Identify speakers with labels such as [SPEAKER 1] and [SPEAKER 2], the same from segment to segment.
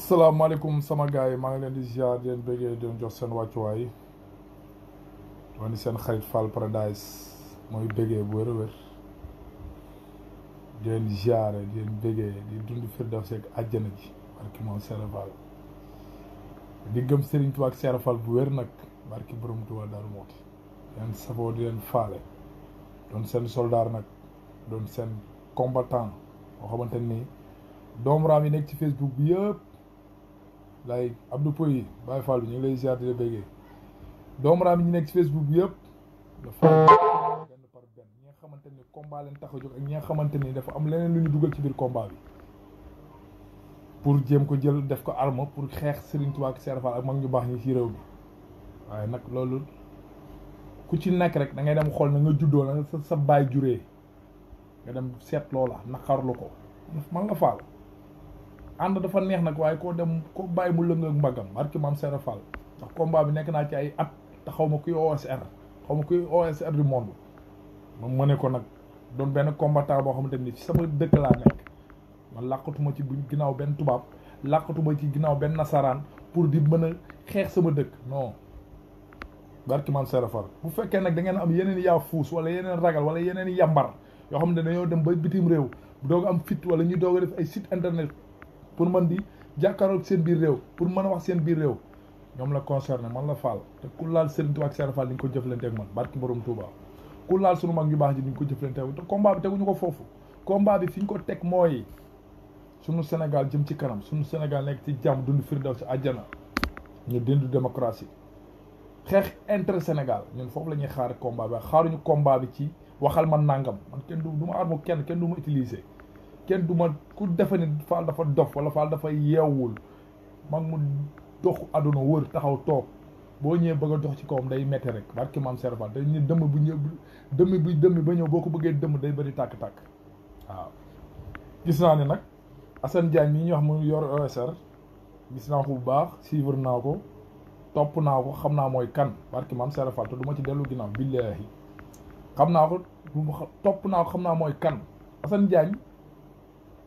[SPEAKER 1] salaamaaleykum sama gars yi maa ngi leen di ziar di leen bëggee di leen jox seen wàccuwaay ma ni seen xarit Fall Paradise mooy bëggee bu wér a wér di leen ziare di leen bëggee di dund Firdawsi ak àjjana ji barki moom Serap Fall di gëm Serigne Touba ak Serap Fall bu wér nag barki borom Touba Darou Mouhty di leen safoo di leen faale doon seen soldaar nag doon seen combattant boo xamante ni doomu raam yi nekk ci Facebook bi yëpp. lay Abdou Pouy Baye Fall bi ñu ngi lay ziar di la béggee doomu raam yi ñu nekk ci Facebook bi yëpp dafa benn par benn ñi nga xamante ni combat leen tax a jóg ak ñi nga xamante ni dafa am leneen lu ñu dugal ci biir combat bi pour jéem ko jël def ko arme pour xeex Serigne Touba ak Serap Fall ak mag ñu baax ñi ci réew mi waaye nag loolu ku ci nekk rek da ngay dem xool na nga juddoo na sa baay juree nga dem seet loola naqarlu ko man la Fall ànd dafa neex nag waaye koo dem ko bàyyi mu lëng ak mbagam barki maam Serap Fall ndax combat bi nekk naa ci ay at te xaw ma kuy OSR xaw ma kuy OSR du monde ma mëne ko nag doon benn combattant boo xamante ni ci sama dëkk laa nekk man làqatuma ci ginnaaw benn tubaab làqatuma ci ginnaaw benn nasaraan pour di mën a xeex sama dëkk non barki maam Serap Fall bu fekkee nag da ngeen am yeneen yaa fuus wala yeneen ragal wala yeneen yambar yoo xam ne dañoo dem ba bitim réew doog am fit wala ñu doog a def ay site internet pour mën di jàkkaarloog seen biir réew pour mën a wax seen biir réew ñoom la concerné man la Fall te ku laal Serigne Touba ak Serap Fall di nga ko jëflante ak man barki borom Touba ku laal sunu mag ñu baax ji di nga ko jëflante ak te combat bi teguñu ko foofu combat bi fi ñu ko teg mooy sunu Sénégal jëm ci kanam sunu Sénégal nekk ci jàmm dund Firdawsi àjjana ñu dindu démocratie xeex intérêt Sénégal ñun foofu la ñuy xaar combat bi xaaruñu combat bi ci waxal man nangam man kenn du ma arme kenn du ma utiliser kenn du ma ku defe ni Fall dafa dof wala Fall dafa yeewul mag mu dox àdduna wër taxaw toog boo ñëwee bëgg a dox ci kawam day metti rek barki maam Serap Fall dañ ñu dëmm bu ñëw dëmm ba ñëw boo ko bëggee dëmm day bëri tàkk-tàkk waaw gis naa ne nag Assane Diagne mi ñuy wax mu yor OSR gis naa ko bu baax suivre naa ko topp naa ko xam naa mooy kan barki maam Serap Fall te du ma ci dellu ginnaaw billaahi xam naa ko topp naa ko xam naa mooy kan Assane Diagne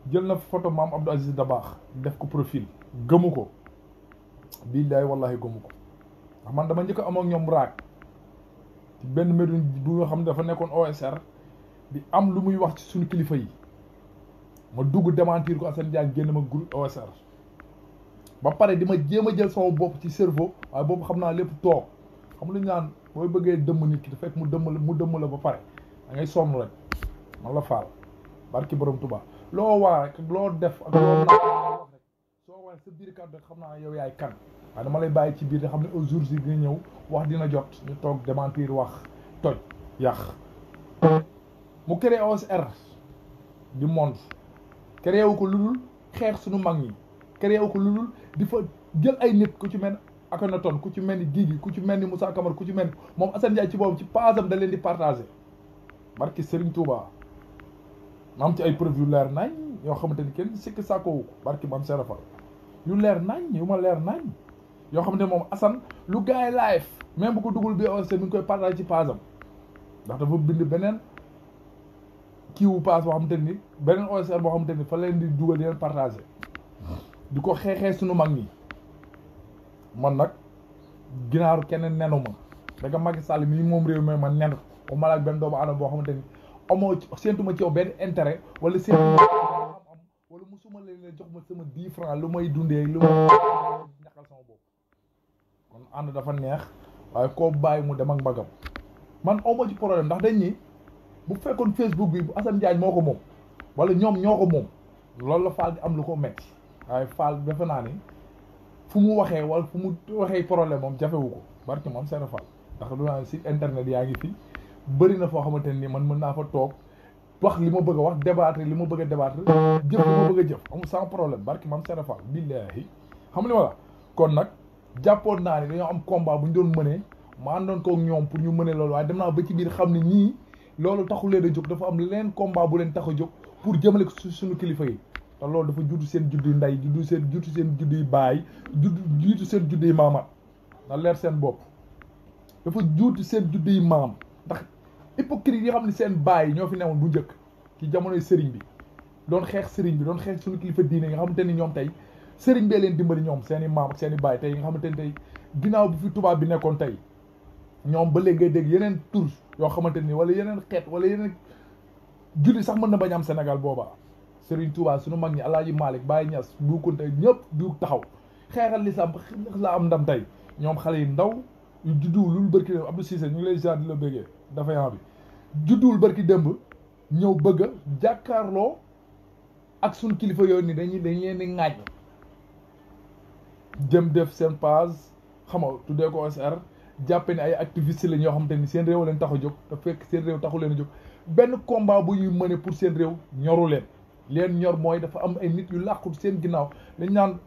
[SPEAKER 1] jël na photo maam Abdou Aziz Dabakh def ko profil gëmu ko billahi wallahi gëmu ko ndax man dama njëkk a am ak ñoom raag ci benn médun bu nga xam ne dafa nekkoon OSR di am lu muy wax ci suñu kilifa yi ma dugg démentir ko Assane Diagne génn ma groupe OSR ba pare di ma jéem a jël sama bopp ci cerveau waaye boobu xam naa lépp toog xam lu ñu naan booy bëggee dëmm nit ki da fekk mu dëmm la ba pare da ngay sonn rek man la Fall barki borom Touba loo waa rek loo def ak loo naa rek soo waaye sa biir kàddu rek xam naa yow yaay kan waaye dama lay bàyyi ci biir xam ne au jour si dina ñëw wax dina jot ñu toog démentir wax toj yàq mu créé OSR du monde créé wu ko lu dul xeex suñu mag ñi créé wu ko lu dul di fa jël ay nit ku ci mel Akhenaton ku ci mel ni Guigui ku ci mel ni Moussa Camara ku ci mel ni moom Assane Ndiaye ci boobu ci pasam da leen di partagé barki Serigne Touba ma am ci ay preuve yu leer nañ yoo xamante ni kenn sikk sàkkoowu ko barki maam Serap Fall yu leer nañ yu ma leer nañ yoo xamante ne moom Assane lu gars yi live même bu ko dugul bi OSR mi ngi koy partagé ci pasam ndax dafa bind beneen kiiwu pass boo xamante ni beneen OSR boo xamante ni fa leen di dugal di leen partagé di ko xeexee suñu mag ñi man nag ginaaru keneen nenu ma da nga Macky Sall mii moom réew mi ma nen ko malaak benn doomu aadama boo xamante ni amoo séentuma ci yow benn intérêt wala séentuma am wala musuma leen jox ma sama 10 francs lu may dundee lu may ñaxal sama bopp kon ànd dafa neex waaye koo bàyyi mu dem ak mbagam man awma ci problème ndax dañ ni bu fekkoon Facebook bi bu Assane Diagne moo ko moom wala ñoom ñoo ko moom loolu la Fall di am lu ko metti waaye Fall defe naa ni fu mu waxee wala fu mu waxee problème moom jafewu ko barki moom Serap Fall ndax du naa si internet yaa ngi fi bëri na foo xamante ni man mën naa fa toog wax li ma bëgg a wax débattre li ma bëgg a débattre jëf li ma bëgg a jëf amul sans problème barki maam Serap Fall billahi xam li ma la kon nag jàppoon naa ni dañoo am combat bu ñu doon mënee ma àndoon ko ñoom pour ñu mëne loolu waaye dem naa ba ci biir xam ne ñii loolu taxul leen a jóg dafa am leen combat bu leen tax a jóg pour jëmale ko suñu kilifa yi te loolu dafa juddu seen juddu nday juddu seen juddu yi baay juddu seen juddu yi maamat na leer seen bopp dafa juutu seen juddu yi maam ndax hypocrite yi xam ne seen baay ñoo fi newoon bu njëkk ci jamonoy sëriñ bi doon xeex sëriñ bi doon xeex suñu kilifa diine nga xamante ni ñoom tey sëriñ bee leen dimbali ñoom seen i maam ak seen i baay tey nga xamante ne tey ginnaaw bi fi tubaab bi nekkoon tey ñoom ba léegi ngay dégg yeneen tur yoo xamante ni wala yeneen xeet wala yeneen julli sax mën na bañ am Sénégal boobaa Serigne Touba suñu mag ñi Alaaji Malick Baye Niass Bu Kunta ñëpp du taxaw xeexal lislaam la am ndam tey ñoom xale yi ndaw yu judduwul lu bërki démb Abdou Cissé ñu ngi lay ziar di la bëggee dafa yaa bi judduwul bërki démb ñëw bëgg a jàkkaarloo ak suñ kilifa yooyu ni dañ leen di ŋaaj jëm def seen page xam nga tuddee ko OSR jàppe ne ay activistes lañ yoo xamante ni seen réew leen tax a jóg te fekk seen réew taxu leen a jóg benn combat bu ñuy mëne pour seen réew ñoru leen ñor mooy dafa am ay nit yu làqu seen ginnaaw dañ naan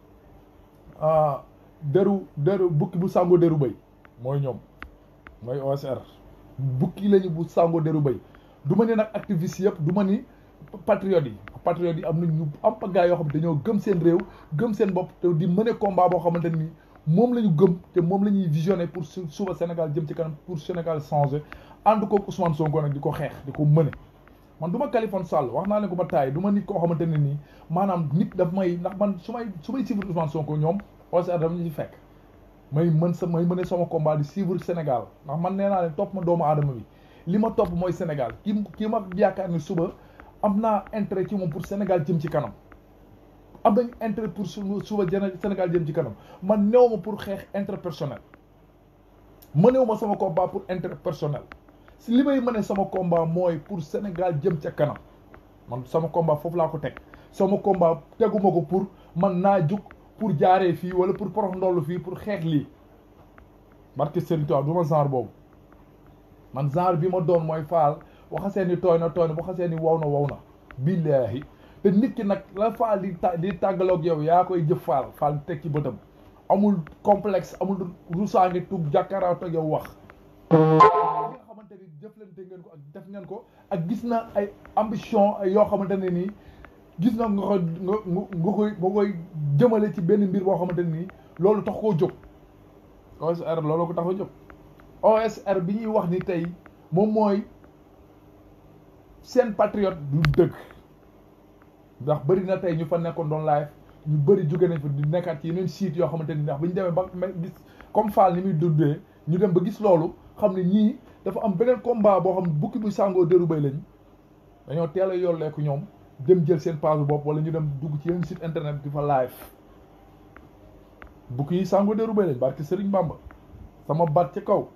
[SPEAKER 1] deru bukki bu sàngoo deru bëy mooy ñoom mooy OSR bukki lañu bu sàngoo deru bëy du ma ne nag activistes yëpp du ma ni patriotes yi am nañ ñu am pagaay yoo xam ne dañoo gëm seen réew gëm seen bopp te di mëne combat boo xamante ni moom la ñu gëm te moom la ñuy visionné pour suba Sénégal jëm ci kanam pour Sénégal changer ànd ko Ousmane Sonko nag di ko xeex di ko mëne man du ma Khalifa Sall wax naa leen ko ba taay du ma nit koo xamante ne nii maanaam nit daf may ndax man su may suivre Ousmane Sonko ñoom OSR daf ñu ci fekk may mëne sama combat di suivre Sénégal ndax man nee naa leen topp ma doomu aadama bi li ma topp mooy Sénégal kii ma yaakaar ni suba am naa intérêt ci moom pour Sénégal jëm ci kanam am nañu intérêt pour suba Sénégal jëm ci kanam man néew ma pour xeex intérêt personnel mënewu ma sama combat pour intérêt personnel si li may mëne sama combat mooy pour Sénégal jëm ca kanam man sama combat foofu laa ko teg sama combat teguma ko pour man naa jug pour jaaree fii wala pour porox ndollu fii pour xeex lii barke Serigne Touba du ma genre boobu man genre bi ma doon mooy faal waxasee ni tooy na waxasee ni wow na billaahi te nit ki nag la faal di tàggaloog yow yaa koy jëf faal teg ci bëtam amul complexe amul rusaa ngi tug jàkkaaraat ak yow wax li nga xamante ni jëflante ngeen ko ak def ngeen ko ak gis na ay ambition yoo xamante ne nii gis na nga koy jëmale ci benn mbir boo xamante ne nii loolu tax koo jóg OSR loolu ko tax a jóg OSR bi ñuy wax ni tey moom mooy seen patriote du dëgg ndax bëri na tey ñu fa nekkoon doon live ñu bëri jóge nañ fa di nekkaat ci yeneen site yoo xamante ni ndax bu ñu demee ba gis comme Fall ni muy dundee ñu dem ba gis loolu xam ne ñii dafa am beneen combat boo xam ne bukki bu sàngoo déru bay lañ dañoo teel a yolleeku ñoom dem jël seen page bopp wala ñu dem dugg ci yeneen site internet di fa live bukki yi sàngoo déru bay lañ barke Serigne Bamba sama baat ci kaw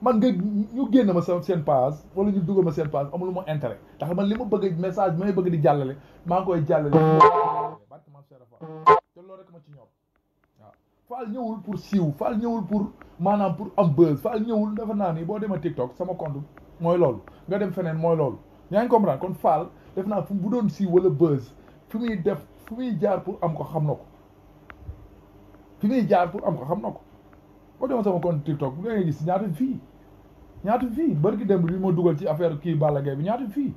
[SPEAKER 1] man nga ñu génn ma seen page wala ñu dugal ma seen page amul ma intérêt ndax man li ma bëgg message bi may bëgg di jàllale maa ngi koy jàllale barke man Cheikh Fall te loolu rek ma ci ñor waaw Fall ñëwul pour siiw Fall ñëwul pour maanaam pour am buzz Fall ñëwul dafa naa ni boo demee TikTok sama compte mooy loolu nga dem feneen mooy loolu yaa ngi comprendre kon Fall def naa fu bu doon siiw wala buzz fi muy def fu muy jaar pour am ko xam na ko fi muy jaar pour am ko xam na ko boo demee sama compte TikTok da ngay gis ñaata fii barki démb bi ma dugal ci affaire kii Balla Gaye bi ñaata fii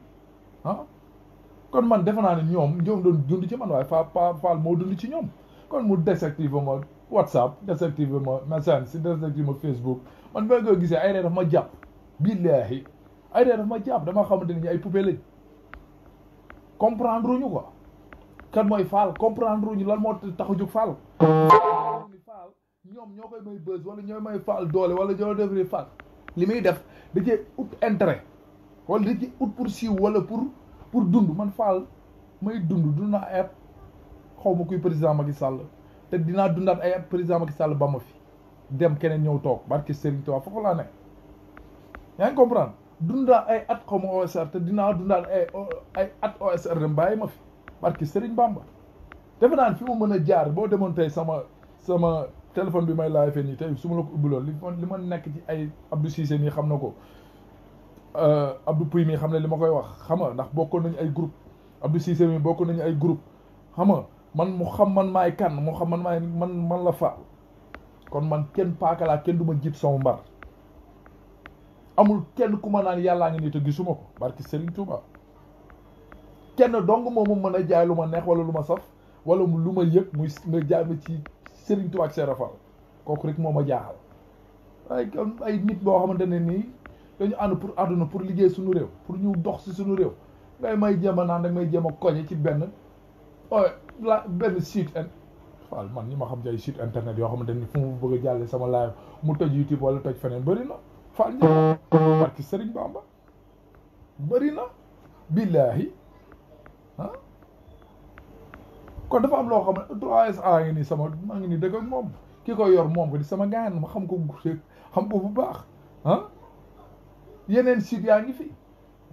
[SPEAKER 1] kon man defe naa ne ñoom doon dund ci man waaye Fall moo dund ci ñoom kon mu désactivé ma WhatsApp désactivé ma Messenger désactivé ma Facebook man ba nga gisee ay ree daf ma jàpp billaahi ay ree daf ma jàpp dama xamante ni ay poupée lañ comprendre ñu quoi kan mooy Fall comprendre ñu lan moo tax a jóg Fall ñoom ñoo koy may buzz wala ñooy may Fall doole wala ñoo def Fall li muy def da cee ut intérêt wala da ci ut pour siiw wala pour dund man Fall may dund naa ay at xaw ma kuy président Macky Sall te dinaa dundaat ay at président Macky Sall ba ma fi dem keneen ñëw toog barke Serigne Touba foofu laa ne yaa ngi comprendre dundaat ay at xaw ma OSR te dinaa dundaat ay at OSR dem bàyyi ma fi barke Serigne Bamba defe naa fi mu mën a jaar boo demoon tey sama téléphone bi may laay fee nii tey su ma la ko ubbiloon li ma nekk ci ay Abdou Cissé nii xam na ko Abdou Pouy mii xam ne li ma koy wax xam nga ndax bokkoon nañu ay groupe Abdou Cissé mii bokkoon nañu ay groupe xam nga man mu xam man maay kan mu xam man maay man la Fall kon man kenn paakalaa kenn du ma jiit sama mbar amul kenn ku ma naan yàllaa ngi nii te gisuma ko barki Serigne Touba kenn dong moomu mën a jaay lu ma neex wala lu ma saf wala lu ma yëg muy nga jaay ma ci Serigne Touba ak Cheikh Fall kooku rek moo ma jaaxal ay nit boo xamante ne nii dañu ànd pour àdduna pour liggéey suñu réew pour ñu dox si suñu réew ngay may jéem a naan dag may jéem a koñe ci benn site Fall man ñi ma xam ci ay site internet yoo xamante ni fu mu bëgg a jàlle sama live mu toj YouTube wala toj feneen bëri na Fall Ndiaye barki Serigne Bamba bëri na billaahi ah kon dafa am loo xam ne 3SA ngi nii sama maa ngi nii dëgg ak moom ki koy yor moom ko di sama gaañ ma xam ko bu baax ah yeneen site yaa ngi fi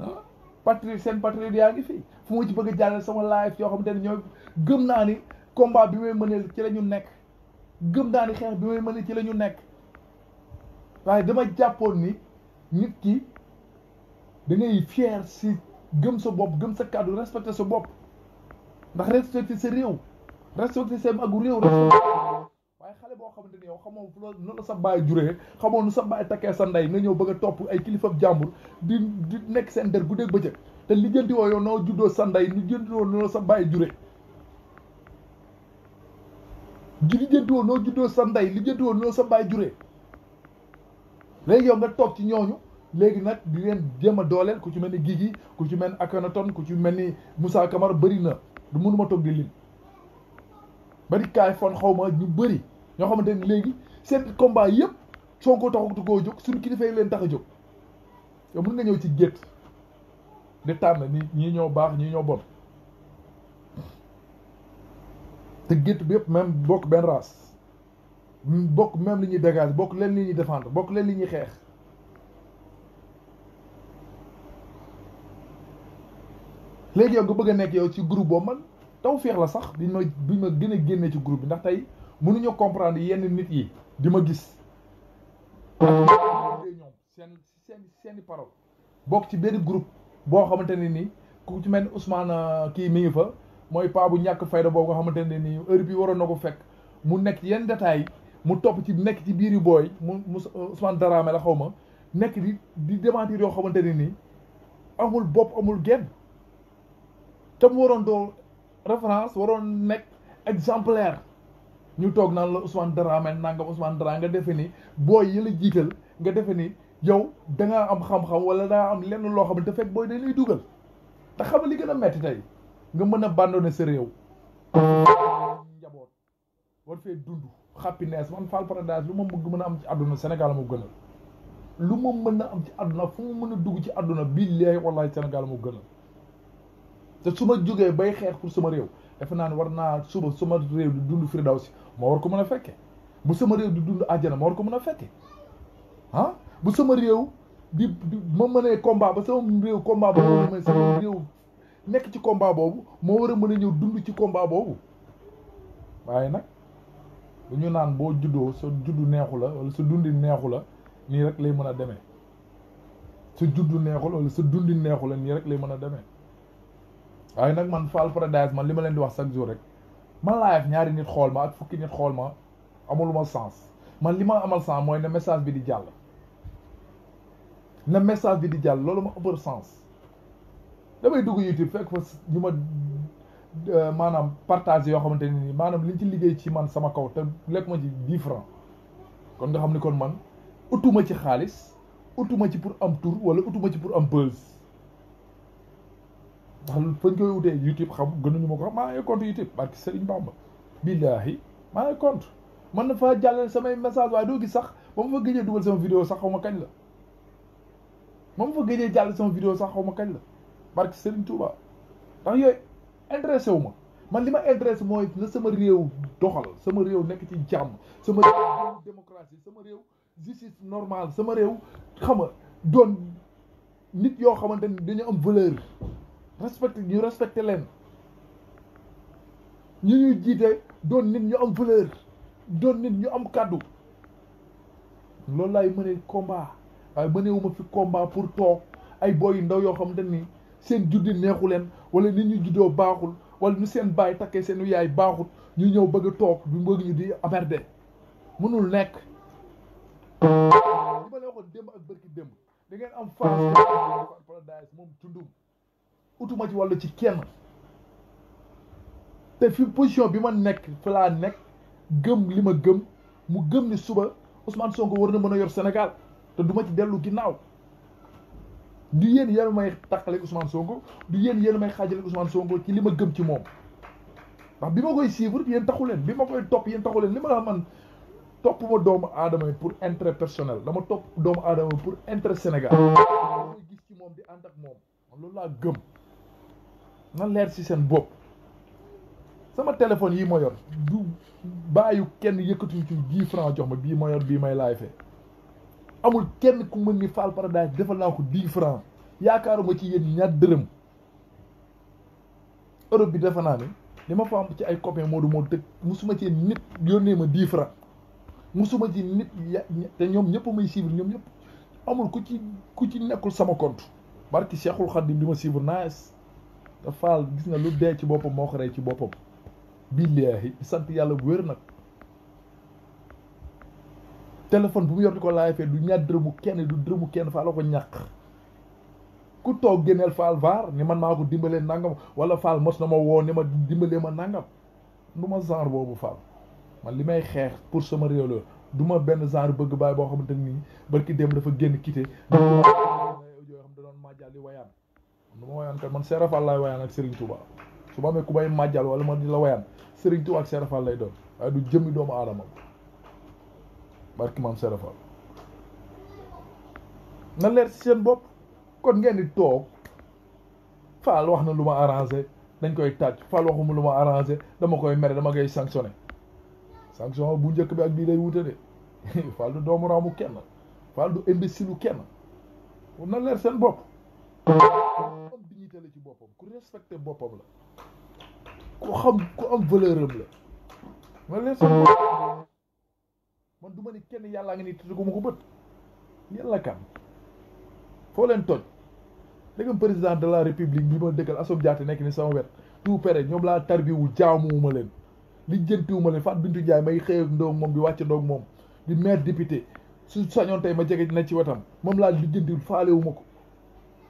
[SPEAKER 1] ah patriote seen patriote yaa ngi fi fu mu ci bëgg a jàllale sama live yoo xamante ne ñoo gëm naa ni combat bi may mëneel ci la ñu nekk gëm naa ni xeex bi may mëneel ci la ñu nekk waaye dama jàppoon ni nit ki da ngay fier si gëm sa bopp gëm sa kàddu respecté sa bopp ndax respecté sa réew respecté sa magu réew waaye xale boo xamante ni yow xamoo nu la sa baay juree xamoo nu sa baay takkee sa ndey nga ñëw bëgg a topp ay kilifa jàmbur di nekk seen der guddeeg bëccëg te lijjanti woo yow noo juddoo sa ndey lijjanti woo nu la sa baay juree lijjanti woo noo juddoo sa ndey lijjanti woo nu la sa baay juree léegi yow nga toog ci ñooñu léegi nag di leen jéem a dooleel ku ci mel ni Guigui ku ci mel ni Akhenaton ku ci mel ni Moussa Camara bëri na du mënuma toog di lim bari kaay fon xaw ma ñu bëri ñoo xamante ne léegi seen combat yëpp Sonko taxatu koo jóg suñu kilifa yi leen tax a jóg yow mën nga ñëw ci gétt di tànn ni ñii ñoo baax ñii ñoo bon te gétt bi yëpp même bokk benn race bokk même li ñuy dégage bokk leen li ñuy défendre bokk leen li ñuy xeex léegi yow nga bëgg a nekk yow ci groupe boobu man taw feex la sax biñ ma gën a génne ci groupe bi ndax tey mënuñoo comprendre yenn nit yi di ma gis ñoom seeni parole bokk ci benn groupe boo xamante ne nii ku ci mel ni Ousmane kii mi ngi fa mooy paa bu ñàkk fayda boobu nga xamante ne nii heure bi waroon na ko fekk mu nekk yenn détails mu topp ci nekk ci biir yu booy mu Ousmane Darame la xaw ma nekk di démentir yoo xamante ne nii amul bopp amul genn te mu waroon doo référence waroon nekk exemplaire ñu toog naan la Ousmane Darame nangam Ousmane Darame nga defe ni booy yi la jiital nga defe ni yow da ngaa am xam-xam wala daa am lenn loo xamante fekk booy dañuy dugal te xam li gën a metti tey nga mën a abandonné sa réew njaboot war fee dund happiness man Fall Paradise lu ma mën a am ci àdduna Sénégal moo gënal lu ma mën a am ci àdduna fu mu mën a dugg ci àdduna billahi wallahi Sénégal moo gënal te su ma jógee bay xeex pour sama réew defe naa ne war naa suba sama réew di dund Firdawsi moo war ko mën a fekke bu sama réew di dund àjjana moo war ko mën a fekke ah bu sama réew di ma mënee combat ba sama réew combat ba war a mën sama réew nekk ci combat boobu moo war a mën a ñëw dund ci combat boobu waaye nag lu ñu naan boo juddoo sa juddu neexu la wala sa dundi neexu la nii rek lay mën a demee sa juddu neexul wala sa dundi neexu la nii rek lay mën a demee waaye nag man Fall Paradise man li ma leen di wax chaque jour rek man live ñaari nit xool ma ak fukki nit xool ma amuluma sens man li ma amal sens mooy ne message bi di jàll na message bi di jàll loolu ma ëppal sens damay dugg YouTube fekk fa ñu ma maanaam partage yoo xamante ne nii maanaam liñ ci liggéey ci man sama kaw te lekk ma ci 10 francs kon nga xam ni kon man utuma ci xaalis utuma ci pour am tour wala utuma ci pour am buzz ndax fañ koy wutee YouTube xam gënuñu ma ko xam maa ngi compte YouTube barki Serigne Bamba billahi maa ngi compte man na fa jàllale samay message waaye doo gis sax ba ma fa gëjee dugal sama vidéo sax xaw ma kañ la ba ma fa gëjee jàll sama vidéo sax xaw ma kañ la barki Serigne Touba ndax yooyu intéressé wu ma man li ma intéressé mooy na sama réew doxal sama réew nekk ci jàmm sama réew démocratie sama réew justice normale sama réew xam nga doon nit yoo xamante ni dañu am valeur respecté ñu respecté leen ñu ñuy jiite doon nit ñu am valeur doon nit ñu am kàddu loolu laay mënee combat waaye mëneewuma fi combat pour toog ay boy yu ndaw yoo xamante ni seen juddi neexu leen wala nit ñu juddoo baaxul wala ñu seen baay takkee seen yaay baaxul ñu ñëw bëgg a toog du bëgg ñu di amerde mënul nekk li ma leen waxoon démb ak bërki démb da ngeen am Fall Paradise moom tundum utuma ci wàllu ci kenn te fi position bi ma nekk fi laa nekk gëm li ma gëm mu gëm ni suba Ousmane Sonko war na mën a yor Sénégal te du ma ci dellu ginnaaw du yéen yéen may takkale Ousmane Sonko du yéen may xaajale Ousmane Sonko ci li ma gëm ci moom ndax bi ma koy suivre yéen taxu leen bi ma koy topp yéen taxu leen li ma la man topp ma doomu aadama yi pour intérêt personnel dama topp doomu aadama pour intérêt Sénégal mooy gis ci moom di ànd ak moom loolu laa gëm na leer ci seen bopp sama téléphone yi ma yor du bàyyu kenn yëkkatuñ ci 10 francs jox ma bii ma yor bii may laay fee amul kenn ku mën ni Fall Paradise defal naa ko 10 francs yaakaaruma ci yéen ñaar dërëm Europe bi defe naa ne li ma fa am ci ay copains Modou te musuma ci nit yónnee ma 10 francs musuma ci nit te ñoom ñëpp may suivre ñoom ñëpp amul ku ci nekkul sama compte barki Cheikhul Khadim di ma suivre nice te Fall gis nga lu dee ci boppam moo ko rey ci boppam billaahi sant yàlla bu wér nag téléphone bu mu yor di ko laay fee du ñaar dërëmu kenn du dërëmu kenn Fall la ko ñàkk ku toog génneel Fall vaar ni man maa ko dimbalee nangam wala Fall mos na ma woo ni ma dimbalee ma nangam du ma genre boobu Fall man li may xeex pour sama réew la du ma benn genre bëgg baay boo xamante ni barki dem dafa génn quitté yoo xam da doon màjjal di wayaan du ma wayaan kat man Serap Fall laay wayaan ak Serigne Touba su ma amee ku may màjjal wala ma di la wayaan Serigne Touba ak Serap Fall lay doon waaye du jëmmi doomu aadama barki maam Serap Fall na leer ci seen bopp kon ngeen di toog Fall wax na lu ma arrangé dañ koy tàcc Fall waxuma lu ma arrangé dama koy mere dama koy sanctionné sanction bu njëkk bi ak bii day wute de Fall du doomu raamu kenn Fall du imbécile kenn na leer seen bopp am dignité la ci boppam ku respecté boppam la ku am valeur am la na leer seen bopp man du ma ni kenn yàllaa ngi ni tudd ko ma ko bët yàlla kan foo leen toj dégg président de la république bi ma dëkkal Assome Diatta nekk ni sama wet tout pere ñoom laa tarbiwu jaamuwuma leen li jëntiwuma leen Fatou Bintou Ndiaye may xëy ak ndoog moom di wàcc ndoog moom di maire député su sañoon tey ma jege na ci wetam moom laa li jëntiwul faalewuma ko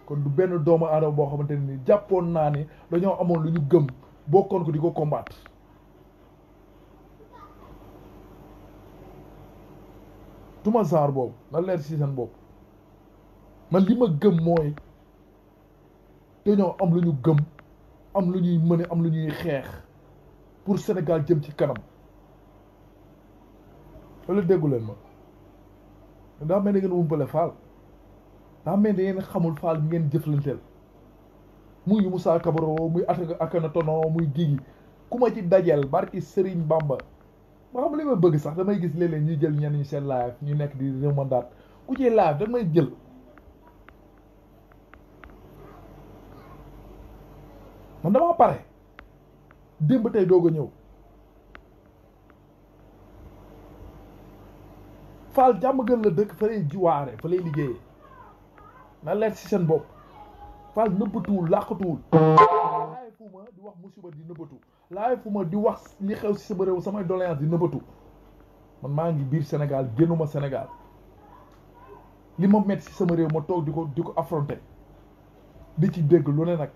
[SPEAKER 1] kon du benn doomu aadama boo xamante ne ni jàppoon naa ne dañoo amoon lu ñu gëm bokkoon ko di ko combattre tuma genre boobu na leer ci seen bopp man li ma gëm mooy dañoo am lu ñu gëm am lu ñuy mëne am lu ñuy xeex pour Sénégal jëm ci kanam loolu déggu leen ma daa mel ni ngeen umpale Fall daa mel ni ngeen xamul Fall bi ngeen jëflanteel muy Moussa Kabaro muy Akhenaton muy Guigui ku ma ci dajeel barki Serigne Bamba ma xam li ma bëgg sax damay gis léeg-léeg ñuy jël ñenn ñu seen live ñu nekk di remandaat ku ci live damay jël man damaa pare démb tey doog a ñëw Fall jàmm gën la dëkk fa lay jiwaare fa lay liggéeyee na leer ci seen bopp Fall nëbbatuwul làqatuwul laay fu ma di wax musiba di nëbbatu laay fu ma di wax li xew ci sama réew samay doléance di nëbbatu man maa ngi biir Sénégal génnuma Sénégal li ma metti ci sama réew ma toog di ko affronter di ci dégg lu ne nag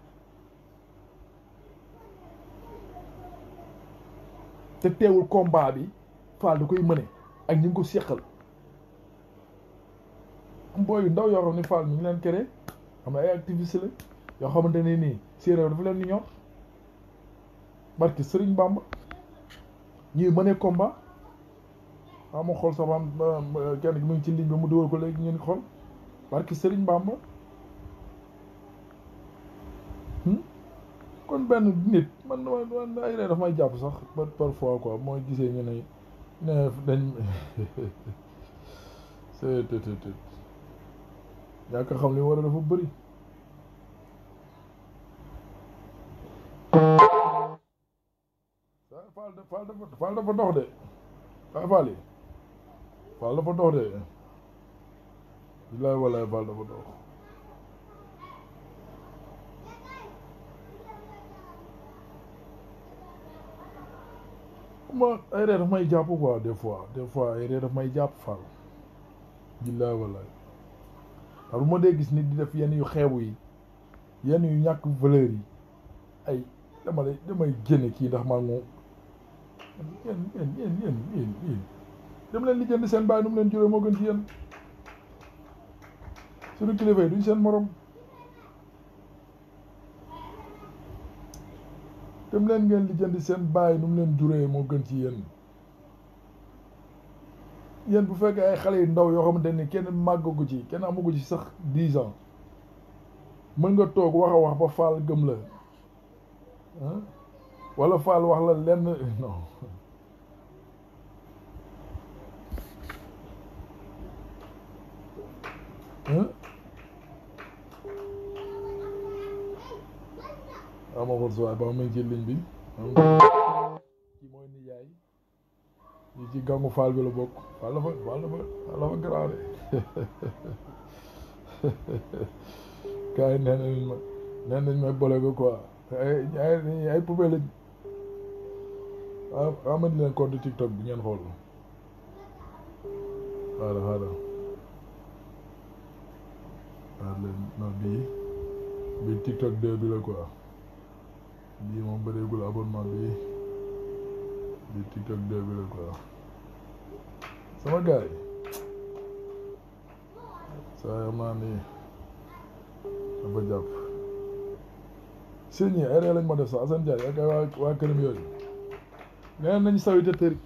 [SPEAKER 1] te teewul combat bi Fall da koy mëne ak ñi ngi ko séqal am booy yu ndaw yoo xam ne Fall ñu ngi leen kere am na ay activiste la yoo xamante ne nii séeréer dafa leen ni ñor barki Sëriñ Bamba ñuy mëne combat waaw ma xool sama kenn gi mu ngi ci ligne bi mu dugal ko léegi ngeen xool barki Sëriñ Bamba kon benn nit man ay ree daf may jàpp sax parfois quoi mooy gisee ñu ne dañ c'est yaakaar xam li war a dafa bëri Fall dafa dox de Fall yi Fall dafa dox de bilaay walaay Fall dafa dox ma ay ree daf may jàpp quoi des fois ay ree daf may jàpp Fall bilaay walaay ndax bu ma dee gis nit di def yenn yu xeebu yi yenn yu ñàkk valeur yi ay damay génne kii ndax maa moom yéen dem leen li jënd seen baay nu mu leen juree moo gën ci yéen suñu kilifa yi duñ seen morom dem leen ngeen lijjanti seen baay nu mu leen juree moo gën ci yéen bu fekkee ay xale yu ndaw yoo xamante ni kenn màggagu ci kenn amagu ci sax 10 ans mën nga toog wax a wax ba Fall gëm la wala Fall wax la lenn non ama xool suwaay ba ma ci ligne bi kii mooy nijaay ñi ci gàngu Fall bi la bokk Fall la fa garaaw de gars yi nee nañ ma bole ko quoi ay poubelle lañ waaw amandi leen compte TikTok bi ngeen xool xaaral leen non bii TikTok 2 bi la quoi bii moom bëreegul abonnement bii TikTok 2 bi la quoi sama gars yi saa yoo maa nii dafa jàpp sëñ yi ay ree lañ ma def sax Assane Ndiaye ak waa këram yooyu nee nañ sawi te tëri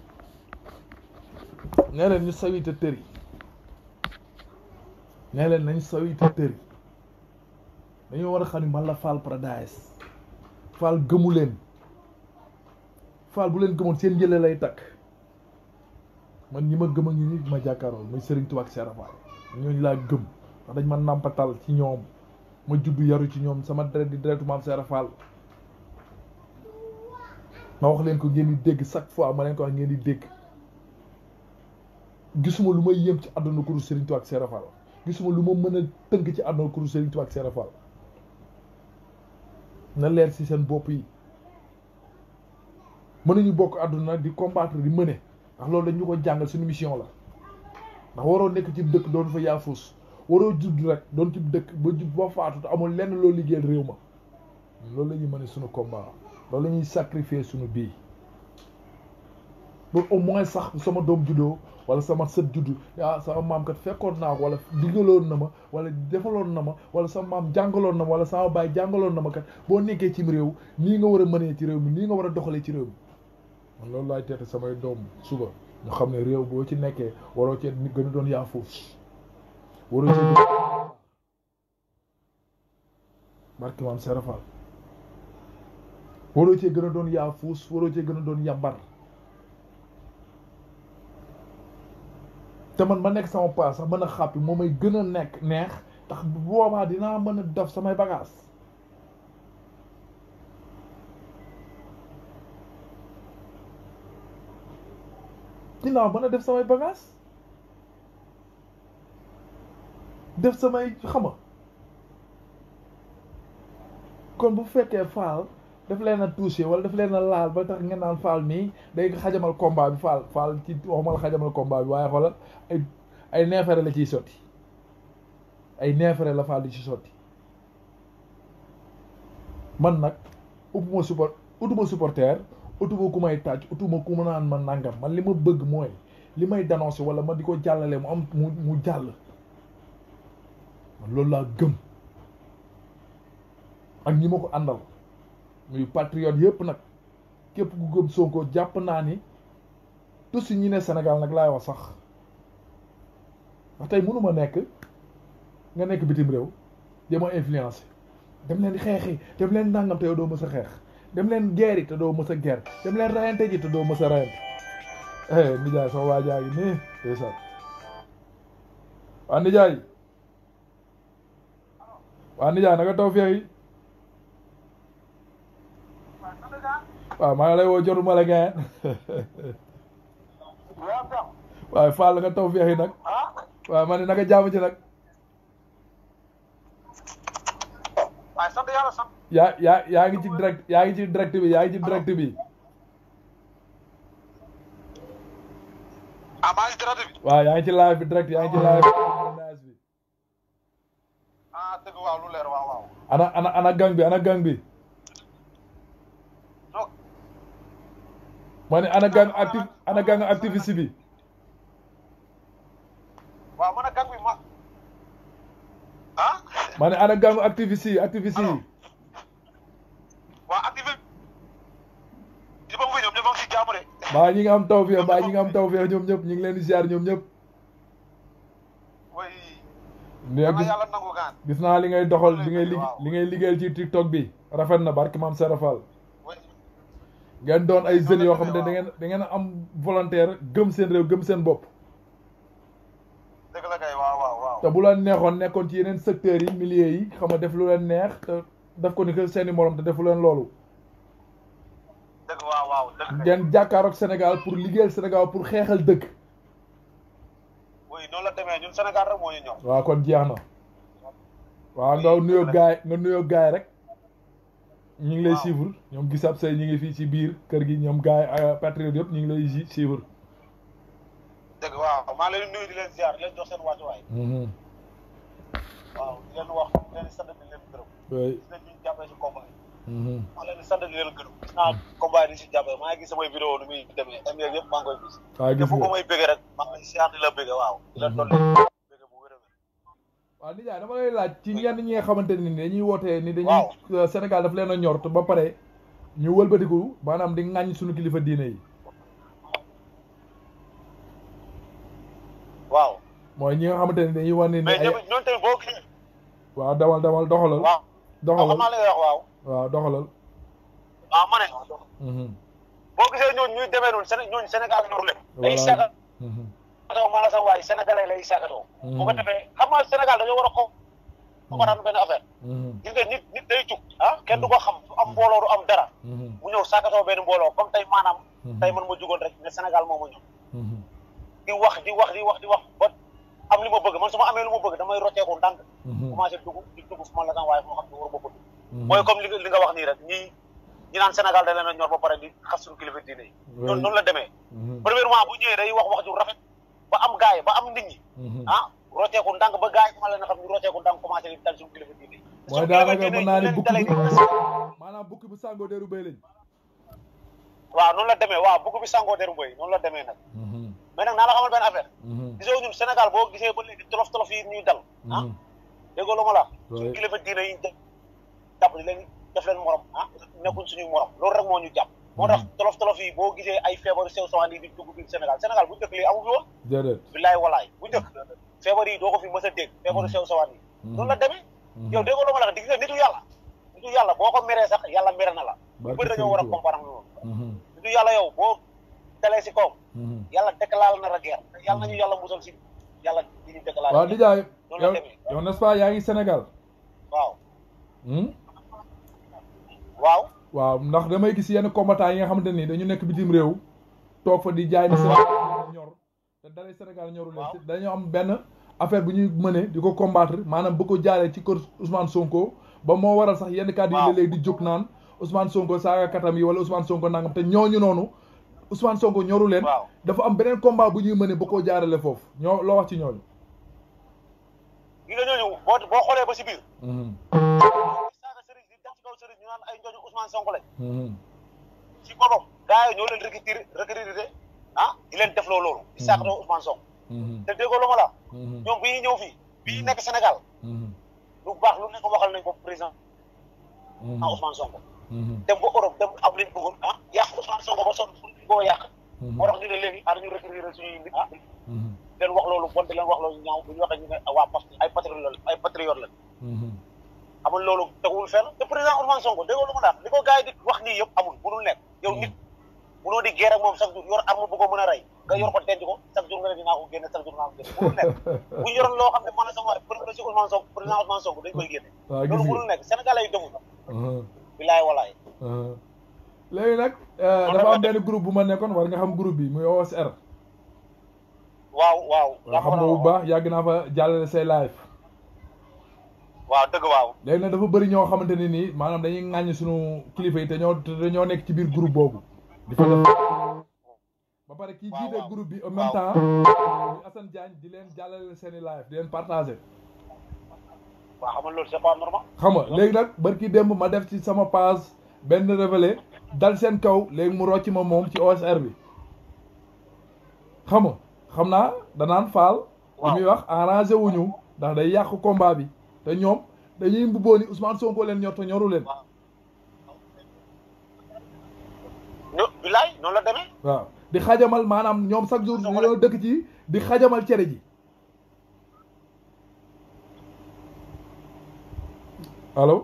[SPEAKER 1] nee leen ñu sawi te tëri nee leen nañ sawi te tëri dañoo war a xam ni man la Fall Paradise Fall gëmu leen Fall bu leen gëmoon seen jële lay takk man ñi ma gëm a ngi ni ma jàkkaarool muy Serigne Touba ak Cheikh Fall ñooñu laa gëm ndax dañ ma nàmpatal ci ñoom ma juddu yaru ci ñoom sama deret di deretu maam Cheikh Fall ma wax leen ko ngeen di dégg chaque fois ma leen ko wax ngeen di dégg gisuma lu may yëm ci àdduna ku dul Serigne Touba ak Cheikh Fall gisuma lu ma mën a tënk ci àdduna ku dul Serigne Touba ak Cheikh Fall na leer ci seen bopp yi mën nañu bokk àdduna di combattre di mëne ndax loolu dañ ñu ko jàngal suñu mission la ndax waroo nekk ci dëkk doon fa yaafus waroo judd rek doon ci dëkk ba judd ba faatu te amul lenn loo liggéeyal réew ma loolu la ñuy mëne suñu combat loolu la ñuy sacrifier suñu bii pour au moins sax sama doom juddoo wala sama sët juddu ah sama maam kat fekkoon naa ko wala digaloon na ma wala defaloon na ma wala sama maam jàngaloon na ma wala sama baay jàngaloon na ma kat boo nekkee ci réew nii nga war a mënee ci réew mi nii nga war a doxalee ci réew mi man loolu laay teete samay doom suba ñu xam ne réew boo ci nekkee waroo cee gën a doon yaafuus waroo cee barki maam Serafal waroo cee gën a doon yaafuus waroo cee gën a doon yambar te man ma nekk sama place sax mën a xàppi moo may gën a nekk neex tax bu boobaa dinaa mën a def samay bagages dinaa mën a def samay bagages def samay xama kon bu fekkee Fall daf leen a touché wala daf leen a laal ba tax ngeen naan Fall nii day xajamal combat bi Fall ci waxuma la xajamal combat bi waaye xoolal ay neefere la ciy sotti ay neefere la Fall di ci sotti man nag utuma supporter utuma ku may tàcc utuma ku ma naan man nangam man li ma bëgg mooy li may dénoncé wala ma di ko jàllale mu am mu jàll man loolu laa gëm ak ñi ma ko àndal muy patriote yëpp nag képp ku gëm Sonko jàpp naa ni tous ñi ne Sénégal nag laay wax sax ndax tey mënuma nekk nga nekk bitim réew dama influencé dem leen xeexi dem leen nangam te yow doo mës a xeex dem leen guerre yi te doo mës a guerre dem leen rayante ji te doo mës a rayante nijaay sama waajaa yi nii ndeysaan waa nijaay naka taw feex yi waaw maa ngi lay woo jotuma la gayen waaye Fall nga taw feex yi nag waaw ma ne naka jaamu ci nag yaa ngi ci direct yaa ngi ci direct bi maa ngi direct bi waaw yaa ngi ci live bi direct yaa ngi ci live bi
[SPEAKER 2] dëgg waaw lu leer waaw
[SPEAKER 1] ana gang bi ma ne ana gang activiste bi
[SPEAKER 2] waaw man a gang bi
[SPEAKER 1] ma ne ana gang activiste yi
[SPEAKER 2] waaw activiste
[SPEAKER 1] mbaa ñi nga am tawfeex mbaa ñi nga am tawfeex ñoom ñëpp ñu ngi leen di ziar ñoom ñëpp.
[SPEAKER 2] oui.
[SPEAKER 1] léegi
[SPEAKER 2] yàlla nangu gaan.
[SPEAKER 1] gis naa li ngay doxal li ngay liggéeyal ci TikTok bi rafet na barki maam Serap Fall. ngeen doon ay jeunes yoo xam ne da ngeen am volontaire gëm seen réew gëm seen bopp.
[SPEAKER 2] dëgg la kay waaw.
[SPEAKER 1] te bu la neexoon nekkoon ci yeneen secteurs yi milieux yi xam nga def lu leen neex te def ko ni que seeni morom te defu leen loolu.
[SPEAKER 2] dëgg waaw dëgg.
[SPEAKER 1] ngeen jàkkaaroog Sénégal pour liggéeyal Sénégal pour xeexal dëgg.
[SPEAKER 2] oui noonu la demee ñun Sénégal rek moo ñu ñor.
[SPEAKER 1] waaw kon jeex na. waaw nga nuyoo gaay rek. ñu ngi lay suivre ñoom gisab say ñu ngi fii ci biir kër gi ñoom gaay patriote yëpp ñu ngi lay suivre.
[SPEAKER 2] dëgg waaw maa leen nuyu di leen ziar di leen jox seen wàccuwaay. waaw di leen wax di leen sant di leen gërëm.
[SPEAKER 1] oui
[SPEAKER 2] gis nañ ñu jàppee si combat yi. maa leen di sant di leen gërëm. gis naa combat yi di si jàppee maa ngi gis samay vidéo nu muy demee am yëpp maa ngi koy gis.
[SPEAKER 1] waaw gis nga
[SPEAKER 2] te fu ko may bëggee rek maa ngi ziar di la bëggee waaw. di la dolli bëggee bu wér a wér.
[SPEAKER 1] waaw nijaay dama lay laaj ci ñenn ñi nga xamante ni dañuy wootee ni dañuy Sénégal daf leen a ñor te ba pare ñu wëlbatiku maanaam di ŋàññ suñu kilifa diine yi.
[SPEAKER 2] waaw.
[SPEAKER 1] mooy ñi nga xamante ni dañuy wane ni
[SPEAKER 2] mais ñoom tamit boo gisee.
[SPEAKER 1] waaw demal doxalal.
[SPEAKER 2] waaw
[SPEAKER 1] doxalal
[SPEAKER 2] xam naa la ngay wax waaw.
[SPEAKER 1] waaw doxalal.
[SPEAKER 2] waaw ma ne. boo gisee ñooñu ñuy demee noonu ñooñu Sénégal ñor leen. day saga. atoo maa la sax waaye sénégalais lay sagatoo. bu ko defee xam nga Sénégal dañoo war a ko. comprendre benn affaire. gis nga nit day jug kenn du ko xam du am mbooloo du am dara. mu ñëw sagatoo benn mbooloo comme tey maanaam. tey man ma jugoon rek ne Sénégal moo ma ñëw. di wax ba am li ma bëgg man su ma amee lu ma bëgg damay rocceeku ndànk. commencé dugg fu ma la sax waaye fu ma xam ne war ma ko dugg. mooy comme li nga wax nii rek ñi naan Sénégal da leen a ñor ba pare di xas suñu kilifa diine yi. noonu la demee. premièrement bu ñëwee day wax ju rafet ba am gaay ba am nit ñi. rocceeku ndànk ba gaay yi ma leen a xam ñu rocceeku ndànk commencé di dal suñu kilifa diine yi.
[SPEAKER 1] mooy daanaka mën naa ni bukki bi maanaam bukki bu sàngoo deru béy lañ.
[SPEAKER 2] waaw noonu la demee waaw bukki bi sàngoo deru béy noonu la demee nag. mais nag naa la xamal benn affaire. gisoo ñun Sénégal boo gisee ba léegi tolof yi ñuy dal. déggoo lu ma la. suñu kilifa diine yi jàpp di leen def leen morom nekkuñ suñuy morom loolu rek moo ñu jàpp. moo tax tolof yi boo gisee ay feebaru sew sawaan yi di dugg biir Sénégal bu njëkk lii amu fi woon.
[SPEAKER 1] déedéet
[SPEAKER 2] billaay walaay bu njëkk feebar yi doo ko fi mës a dégg feebaru sew sawaan yi. noonu la demee. yow déggoo lu ma la di gis nga nitu yàlla boo ko meree sax yàlla mere na la. bu bëri dañoo war a comprendre loolu. nitu yàlla yow boo dalee si kawam. yàlla déclaré na la guerre yàlla nañu yàlla musal si yàlla di ñu déclaré.
[SPEAKER 1] waaw Ndiaye yow n'est-ce pas yaa ngi Sénégal.
[SPEAKER 2] waaw.
[SPEAKER 1] waaw ndax damay gis yenn combattants yi nga xamante ni dañu nekk bitim réew toog fa di jaay ni Sénégal ñor te dalee Sénégal ñorul leen dañoo am benn affaire bu ñuy mëne di ko combattre maanaam bu ko jaaree ci kër Ousmane Sonko ba moo waral sax yenn kàddu yi léeg-léeg di jóg naan Ousmane Sonko saaga katam yi wala Ousmane Sonko nangam te ñooñu noonu Ousmane Sonko ñoru leen. dafa am beneen combat bu ñuy mëne ba koo jaarale foofu loo wax ci ñooñu.
[SPEAKER 2] gi nga ñooñu boo xoolee ba si biir. saaga sëriñ di def ci kaw sëriñ ñu naan ay ñooñu Ousmane Sonko lañ. ci boppam gars yi ñoo leen recruter di leen def loolu. di saagatoo Ousmane Sonko. te déggoo lu ma la. ñoom bi ñuy ñëw fii bi nekk Sénégal. lu baax lu nekk waxal nañ ko président. Ousmane Sonko. dem ba Europe dem am liñ bëggoon yàq Ousmane Sonko ba sonn pour ñu koo yàq. moo tax ñu ne léegi ñu recruter suñuy nit leen wax loolu bon di leen wax loolu ñaaw bu ñu waxee ñu ne waa ay patriote la amul loolu teguwul fenn te président Ousmane Sonko déggoo lu ma daal li ko gars yi di wax nii yëpp amul mënul nekk yow nit mënoo di guerre ak moom chaque jour yor arme bu ko mën a rey nga yor ko denc ko chaque jour nga ne dinaa ko génne chaque jour dinaa ko génne mënul nekk bu ñu yoroon loo xam ne man sama si Ousmane Sonko président Ousmane Sonko dañ koy génne loolu mënul nekk Sénégalais yi demul bilaay walaay
[SPEAKER 1] léegi nag dafa am benn groupe bu ma nekkoon war nga xam groupe bi muy OSR
[SPEAKER 2] waaw
[SPEAKER 1] xam nga bu baax yàgg naa fa jàllale say live
[SPEAKER 2] waaw dëgg waaw
[SPEAKER 1] léegi nag dafa bëri ñoo xamante ne nii maanaam dañuy ŋàññ suñu kilifa yi te ñoo nekk ci biir groupe boobu di fa def ba pare kii jiite groupe bi en même temps muy Assane Diagne di leen jàllale seeni live di leen partager
[SPEAKER 2] waaw xam nga loolu c'est pas normal
[SPEAKER 1] xam nga léegi nag barki démb ma def ci sama page benn révélé dal seen kaw léegi mu rocc ma moom ci OSR bi xam nga xam naa danaan faal li muy wax arrangé wuñu ndax day yàq combat bi te ñoom dañuy mbubboo ni Ousmane Sonko leen ñor te ñoru leen
[SPEAKER 2] bilaay noonu la demee
[SPEAKER 1] waaw di xajamal maanaam ñoom chaque jour ñoo dëkk ci di xajamal cere ji allo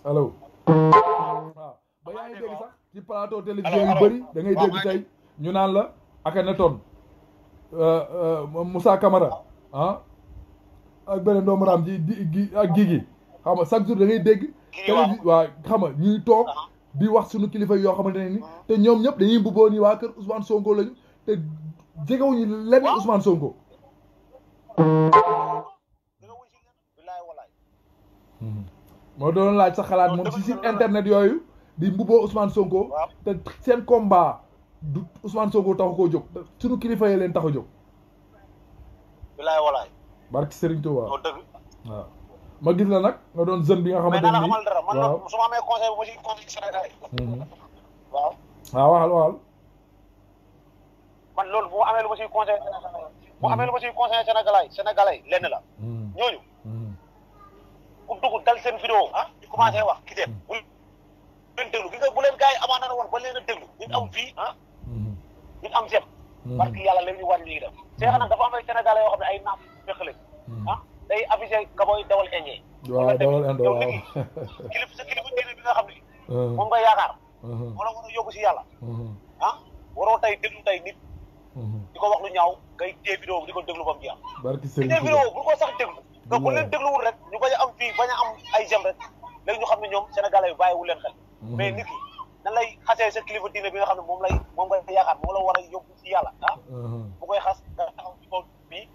[SPEAKER 1] allo waaw ba yaa ngi dégg sax ci plateau télévision yu bëri da ngay dégg tey ñu naan la Akhenaton Moussa Camara ah ak beneen doomu raam ji di ak Guigui xam nga chaque jour da ngay dégg télévision waa xam nga ñuy toog di wax suñu kilifa yoo xamante ne ni te ñoom ñëpp dañuy mbubboo ni waa kër Ousmane Sonko lañu te jegewuñu lenn Ousmane Sonko moo doon laaj sa xalaat moom ci site internet yooyu di mbubboo Ousmane Sonko te seen combat du Ousmane Sonko taxu koo jóg suñu kilifa yi leen tax a jóg
[SPEAKER 2] bilaay walaay
[SPEAKER 1] barki Serigne Touba waaw ma gis la nag nga doon jeune bi nga xamante ne nii waaw
[SPEAKER 2] su ma amee conseil bu ma ci conseil Sénégal waaw
[SPEAKER 1] waxal
[SPEAKER 2] man loolu bu ma amee lu ma ciy conseil bu amee lu ma ciy conseil sénégalais lenn la ñooñu ku dugg dal seen vidéo di commencé wax ki dee bu leen déglu gi nga bu leen gars yi amaana na woon ba leen a déglu ñu am fii ñu am sem parce que yàlla léegi ñu wàññi li ngi def seexa nag dafa am ay sénégalais yoo xam ne ay naaf fekk lañ day affiché kaboy dawal indien
[SPEAKER 1] waaw dawal indo
[SPEAKER 2] yow nit ki sa kilifa diine bi nga xam ne moom nga yaakaar wala war a yóbbu si yàlla waroo tey déglu tey nit di ko wax lu ñaaw ngay téye vidéo bi di ko déglu ba mu jeex
[SPEAKER 1] barki
[SPEAKER 2] téye vidéo bu ko sax déglu donc bu leen dégluwul rek ñu bañ a am fii bañ a am ay jëm rek léegi ñu xam ne ñoom sénégalais yi bàyyiwul leen xel mais nit ki nan lay xasee sa kilifa diine bi nga xam ne moom nga yaakaar moom la war a yóbbu si yàlla bu koy xas nga taxaw di ko bii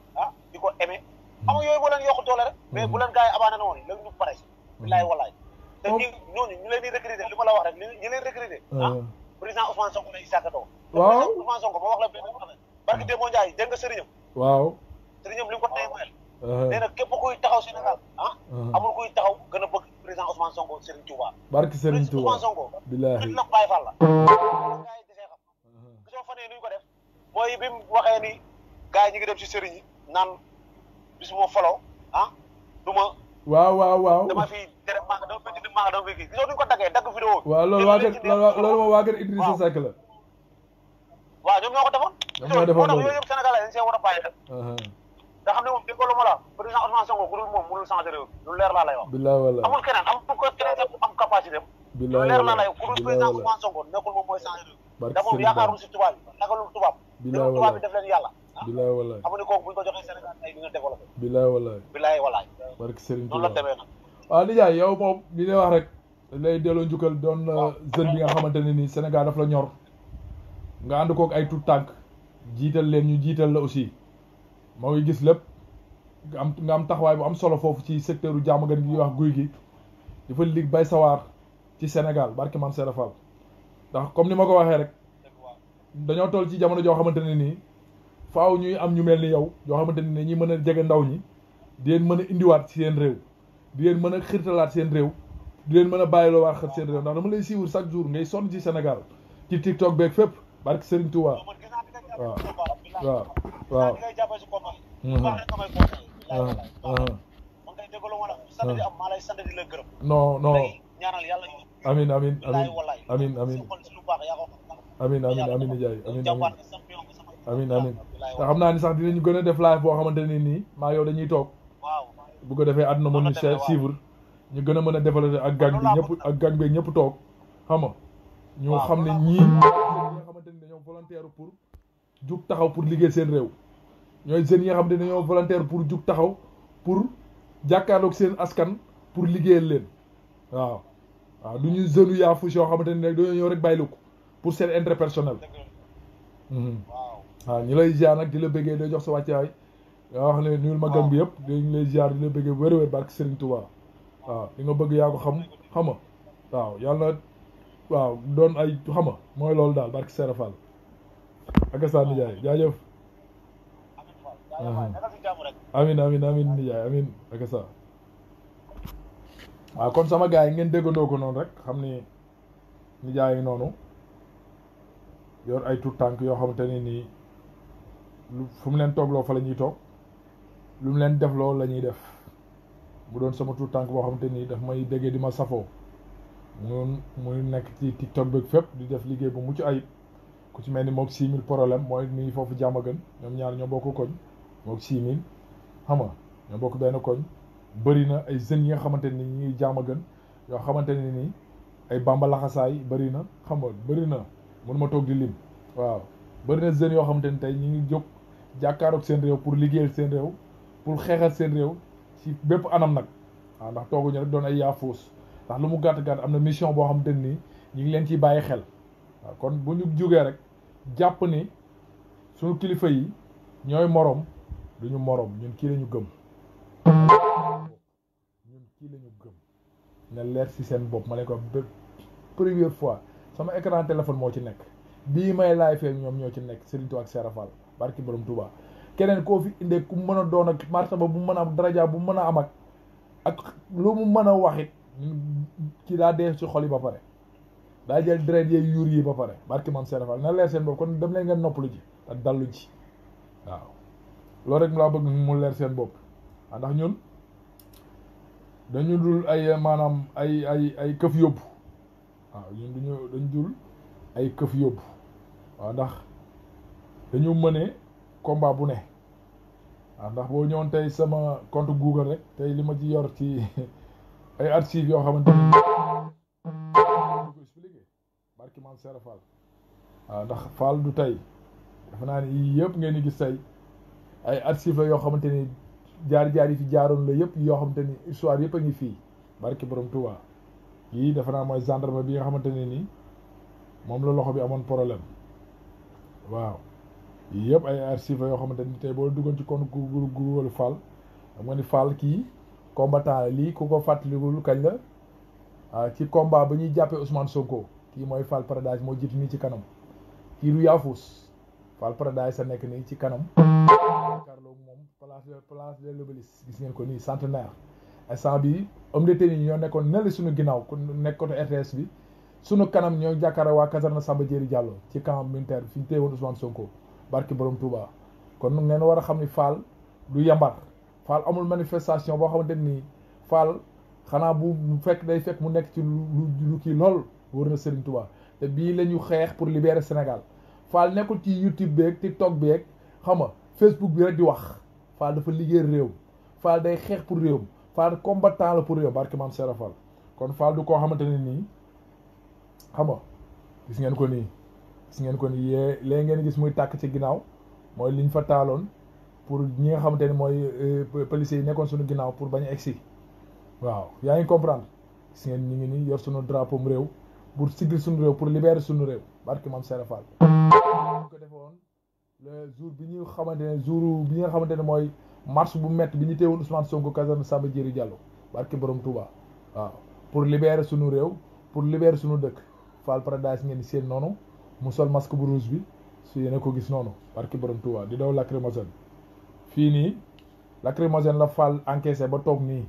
[SPEAKER 2] di ko aimé xam nga yooyu boo leen yokk doole rek mais bu leen gars yi abandonné woon léegi ñu pare bilaay walaay te ñooñu ñu leen di recruter li ma la wax rek ñi leen recruter président Ousmane Sonko lay sàkkatoo
[SPEAKER 1] waaw
[SPEAKER 2] Ousmane Sonko ba wax la benn affaire barki Demba Ndiaye dégg nga sëriñam
[SPEAKER 1] waaw
[SPEAKER 2] sëriñam li mu ko témoin nee na képp kuy taxaw Sénégal amul kuy taxaw gën a bëgg président Ousmane Sonko Serigne Touba
[SPEAKER 1] barki Serigne Touba
[SPEAKER 2] Ousmane Sonko
[SPEAKER 1] bilahi
[SPEAKER 2] nit la Baye Fall la gars yi desee xam gisoo fan nuñ ko def mooy bi mu waxee ni gars yi ñi ngi dem si sëriñ yi naan bis moo faloo du ma
[SPEAKER 1] waaw
[SPEAKER 2] dama fi tere maa dama fi dindi maa dama fi kii gisoo duñ ko daggee dagg vidéo
[SPEAKER 1] waaw loolu moom waa kër Idrissa Seck la
[SPEAKER 2] waaw ñoom ñoo ko defoon moo tax yooyu yëpp Sénégal dañ see war a bàyyi xel nga xam ne moom déggoo lu ma la président Ousmane Sonko ku dul moom mënul changer réew lu leer laa lay wax
[SPEAKER 1] billahi wallahi
[SPEAKER 2] amul keneen amul ko keneen am capacité lu leer laa lay wax ku dul président Ousmane Sonko nekkul moom mooy changer réew da moom yaakaarul si tubaab yi nagalul tubaab
[SPEAKER 1] billahi
[SPEAKER 2] tubaab bi def leen yàlla
[SPEAKER 1] billahi wallahi
[SPEAKER 2] xam ne kooku buñ ko joxee Sénégal ay dina développé
[SPEAKER 1] billahi wallahi
[SPEAKER 2] billahi wallahi
[SPEAKER 1] barki Serigne
[SPEAKER 2] noonu la demee nag
[SPEAKER 1] waaw nijaay yow moom li lay wax rek lay delloo njukkal doon jeune bi nga xamante ne nii Sénégal daf la ñor nga ànd kook ay tout tànk jiital leen ñu jiital la aussi moo ngi gis lépp nga am taxawaay bu am solo foofu ci secteur u jàmm gan gi wax guy gi dafa lig bay sawaar ci Sénégal barki man Serap Fall ndax comme ni ma ko waxee rek dañoo toll ci jamono joo xamante ne nii faaw ñuy am ñu mel ni yow yoo xamante ne nii ñi mën a jege ndaw ñi di leen mën a indiwaat ci seen réew di leen mën a xirtalaat seen réew di leen mën a bàyyiloo waat xel seen réew ndax dama lay suivre chaque jour ngay sonn ci Sénégal ci TikTok beeg fépp barki Serigne Touba waaw non amin nijaay amin te xam naa ni sax dinañu gën a def live boo xamante ne nii maa yow dañuy toog bu ko defee àdduna mën ñu suivre ñu gën a mën a développer ak gang bi ñëpp ak gang bi ñëpp toog xam nga ñu xam ne ñii nga xamante ni dañoo volontaire pour jug taxaw pour liggéey seen réew ñooy jeunes yi nga xamante ne dañoo volontaire pour jug taxaw pour jàkkaarloog seen askan pour liggéeyal leen waaw du ñu jeunes yaa fuus yoo xamante ni rek dañoo ñëw rek bàyyi ko pour seen intérêt personnel waaw ñu lay ziar nag di la bëggee day jox sa wàccaay nga wax ne nuyul ma gang bi yëpp dañu lay ziar di la bëggee bu wér-wér barke Serigne Touba waaw li nga bëgg yaa ko xam nga waaw yàlla waaw doon ay xam nga mooy loolu daal barke Serap Fall ak sa nijaay jaajëf amin nijaay amin ak sa waaw kon sama gars yi ngeen déggandoo ko noonu rek xam ni nijaay yi noonu yor ay tout tànk yoo xamante ne nii fu mu leen toogloo fa la ñuy toog lu mu leen defloo la ñuy def mu doon sama tout tànk boo xamante nii daf may déggee di ma safoo muy nekk ci TikTok beeg fépp di def liggéey bu mucc ayib ku ci mel ni moog 6000 problème mooy nii foofu jàmm gën ñoom ñaar ñoo bokk koñ moog 6000 xam nga ñoo bokk benn koñ bëri na ay jeunes yi nga xamante ni ñi ngi jàmm gën yoo xamante ne nii ay bamba laxasaay bëri na xam nga bëri na mënuma toog di lim waaw bëri na jeunes yoo xamante ni tey ñi ngi jóg jàkkaaroog seen réew pour liggéeyal seen réew pour xeexal seen réew ci bépp anam nag waaw ndax tooguñu rek doon ay yaafuus ndax lu mu gàtt-gàtt am na mission boo xamante nii ñu ngi leen ciy bàyyi xel waaw kon bu ñu jógee rek jàpp ni suñu kilifa yi ñooy morom duñu morom ñun kii lañu gëm ñun kii lañu gëm na leer ci seen bopp ma ne ko première fois sama écran téléphone moo ci nekk bii may laay fee ñoom ñoo ci nekk Serigne Touba ak Serap Fall barki borom Touba keneen koo fi indee ku mën a doon ak martaba bu mën a am daraja bu mën a am ak lu mu mën a waxit kii daa dee ci xol yi ba pare daa jël deret yeeg yuur yi ba pare barki man Serap Fall na leer seen bopp kon dem leen ngeen noppalu ji te dallu ji waaw loolu rek laa bëgg mu leer seen bopp ndax ñun dañu dul ay maanaam ay këf yóbbu waaw ñun dañu dul ay këf yóbbu waaw ndax dañu mëne combat bu ne waaw ndax boo ñëwoon tey sama compte Google rek tey li ma ci yor ci ay archives yoo xamante ni ko expliqué barki man Serap Fall waaw ndax Fall du tey dafa naa ne yii yëpp ngeen di gis tey ay archives la yoo xamante ni jaar-jaar yi fi jaaroon la yëpp yoo xamante ni histoire yëpp a ngi fii barki borom Touba yii dafa naa mooy gendarme bi nga xamante ne nii moom la loxo bi amoon problème waaw yii yëpp ay archives la yoo xamante ni tey boo duggoon ci compte Google Fall xam nga ni Fall kii combattant lii ku ko fàttalikul kañ la ci combat ba ñuy jàppee Ousmane Sonko kii mooy Fall Paradise moo jiitu nii ci kanam kii du yaafus Fall Paradise sa nekk nii ci kanam Carlo moom place de l'Obélisque gis ngeen ko nii centenaire instant bi homme de tenue ñoo nekkoon neli suñu ginnaaw ku nekk côté RTS bi suñu kanam ñoo jàkkaarloo waa caserne Samba Diéry Diallo ci camp militaire fi ñu téyewoon Ousmane Sonko barki borom Touba kon ngeen war a xam ni Fall du yambar Fall amul manifestation boo xamante nii Fall xanaa bu fekk day fekk mu nekk ci lu kii lool wër na Serigne Touba te bii la ñu xeex pour libérer Sénégal Fall nekkul ci YouTube beeg TikTok beeg xam nga Facebook bi rek di wax Fall dafa liggéey réew Fall day xeex pour réew Fall combattant la pour réew barki maam Serap Fall kon Fall du koo xamante ne nii xam nga gis ngeen ko nii yee léegi ngeen gis muy tàkk ci ginnaaw mooy liñ fa taaloon pour ñi nga xamante ne mooy policiers yi nekkoon suñu ginnaaw pour bañ a egsi waaw yaa ngi comprendre gis ngeen ñu ngi nii yor suñu drapeau réew pour sigil suñu réew pour libérer suñu réew barki maam Serap Fall ñu ko defoon le jour bi ñu xamante ne jour bi nga xamante ne mooy marche bu métti bi ñu teewoon Ousmane Sonko caserne Samba Diéry Diallo barki borom Touba waaw pour libérer suñu réew pour libérer suñu dëkk Fall Paradise ngeen di seen noonu mu sol masque bu rouge bi su yéene ko gis noonu barki borom Touba di daw lacrymogène fii nii lacrymogène la Fall encaissé ba toog nii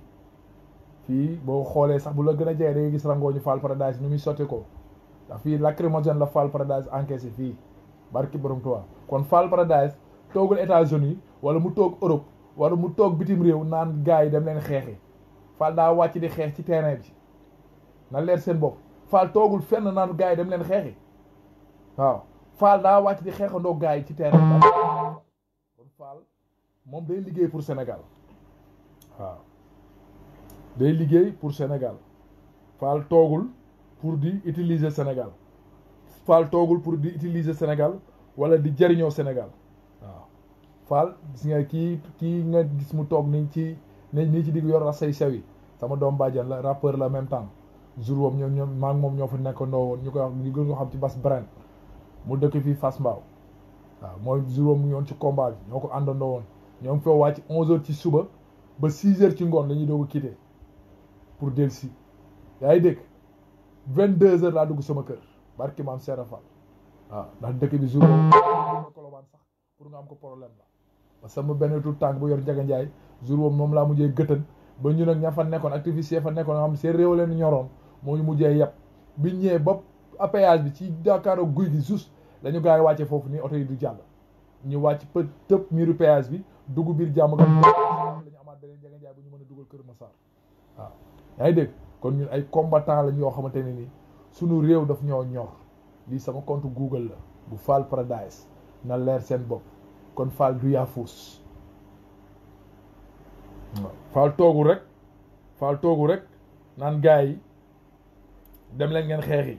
[SPEAKER 1] fii boo xoolee sax bu la gën a jege da ngay gis rangooñu Fall Paradise ni muy sotti ko ndax fii lacrymogène la Fall Paradise encaissé fii barki borom Touba kon Fall Paradise toogul États-Unis wala mu toog Europe wala mu toog bitim réew naan gars yi dem leen xeexi Fall daa wàcc di xeex ci terrain bi na leer seen bopp Fall toogul fenn naan gars yi dem leen xeexi waaw Fall daa wàcc di xeexandoo gars yi ci terrain bi kon Fall moom day liggéey pour Sénégal waaw day liggéey pour Sénégal Fall toogul pour di utiliser Sénégal Fall toogul pour di utiliser Sénégal wala di jariñoo Sénégal waaw Fall gis nga kii nga gis mu toog nii ci digg yor ra say sew yi sama doom bàjjan la rappeur la même temps jour boobu ñoom maa ngi moom ñoo fa nekkandoo woon ñu koy wax ñu gën ko xam ci Bass Brand mu dëkk fii Fass Mbao waaw mooy jour boobu mu ngi woon ci combat bi ñoo ko àndandoo woon ñoo ngi fa wàcc 11h ci suba ba 6h ci ngoon dañuy doog a quitter pour dellusi yaa ngi dégg 22h laa dugg sama kër barki maam Serap Fall waaw ndax dëkk bi jour boobu Colobane sax pour nga am ko problème la parce que sama benn tout tànk bu yor Njaga Njaay jour boobu moom laa mujjee gëtën ba ñu nag ña fa nekkoon activiste fa nekkoon nga xam seen réew leen ñoroon moo ñu mujjee yàpp biñ ñëwee ba péage bi ci Dakar guy gi juste dañu gars yi wàcce foofu nii oto yi du jàll ñu wàcc tëb miiru péage bi dugg biir jàmm ga la ñu amaat beneen Njaga Njaay bu ñu mën a dugal Kër Massar waaw yaa ngi dégg kon ñun ay combattant lañ yoo xamante ne nii suñu réew daf ñoo ñor lii sama compte Google la bu Fall Paradise na leer seen bopp kon Fall du yaafus waaw Fall toogu rek naan gars yi dem leen ngeen xeexi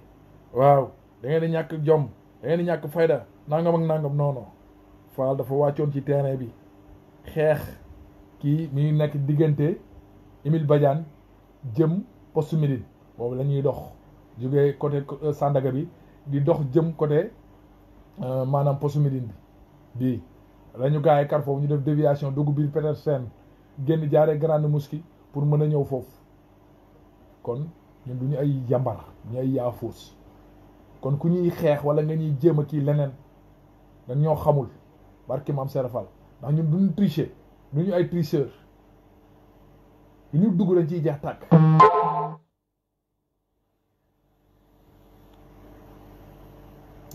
[SPEAKER 1] waaw da ngeen di ñàkk jom da ngeen di ñàkk fayda nangam ak nangam non non Fall dafa wàccoon ci terrain bi xeex kii mi ngi nekk diggante Émile Badiane jëm poste Médine boobu la ñuy dox jógee côté Sandaga bi di dox jëm côté maanaam poste Médine bi bii la ñu gars yi kar foofu ñu def déviation dugg biir Petersen génn jaaree Grande Mosquée pour mën a ñëw foofu kon ñun du ñu ay yambar ñu ay yaafuus kon ku ñuy xeex wala nga ñuy jéem a kii leneen dañ ñoo xamul barki maam Serap Fall ndax ñun duñu tricher duñu ay tricheur du ñu dugg dañ ciy jeex tàkk.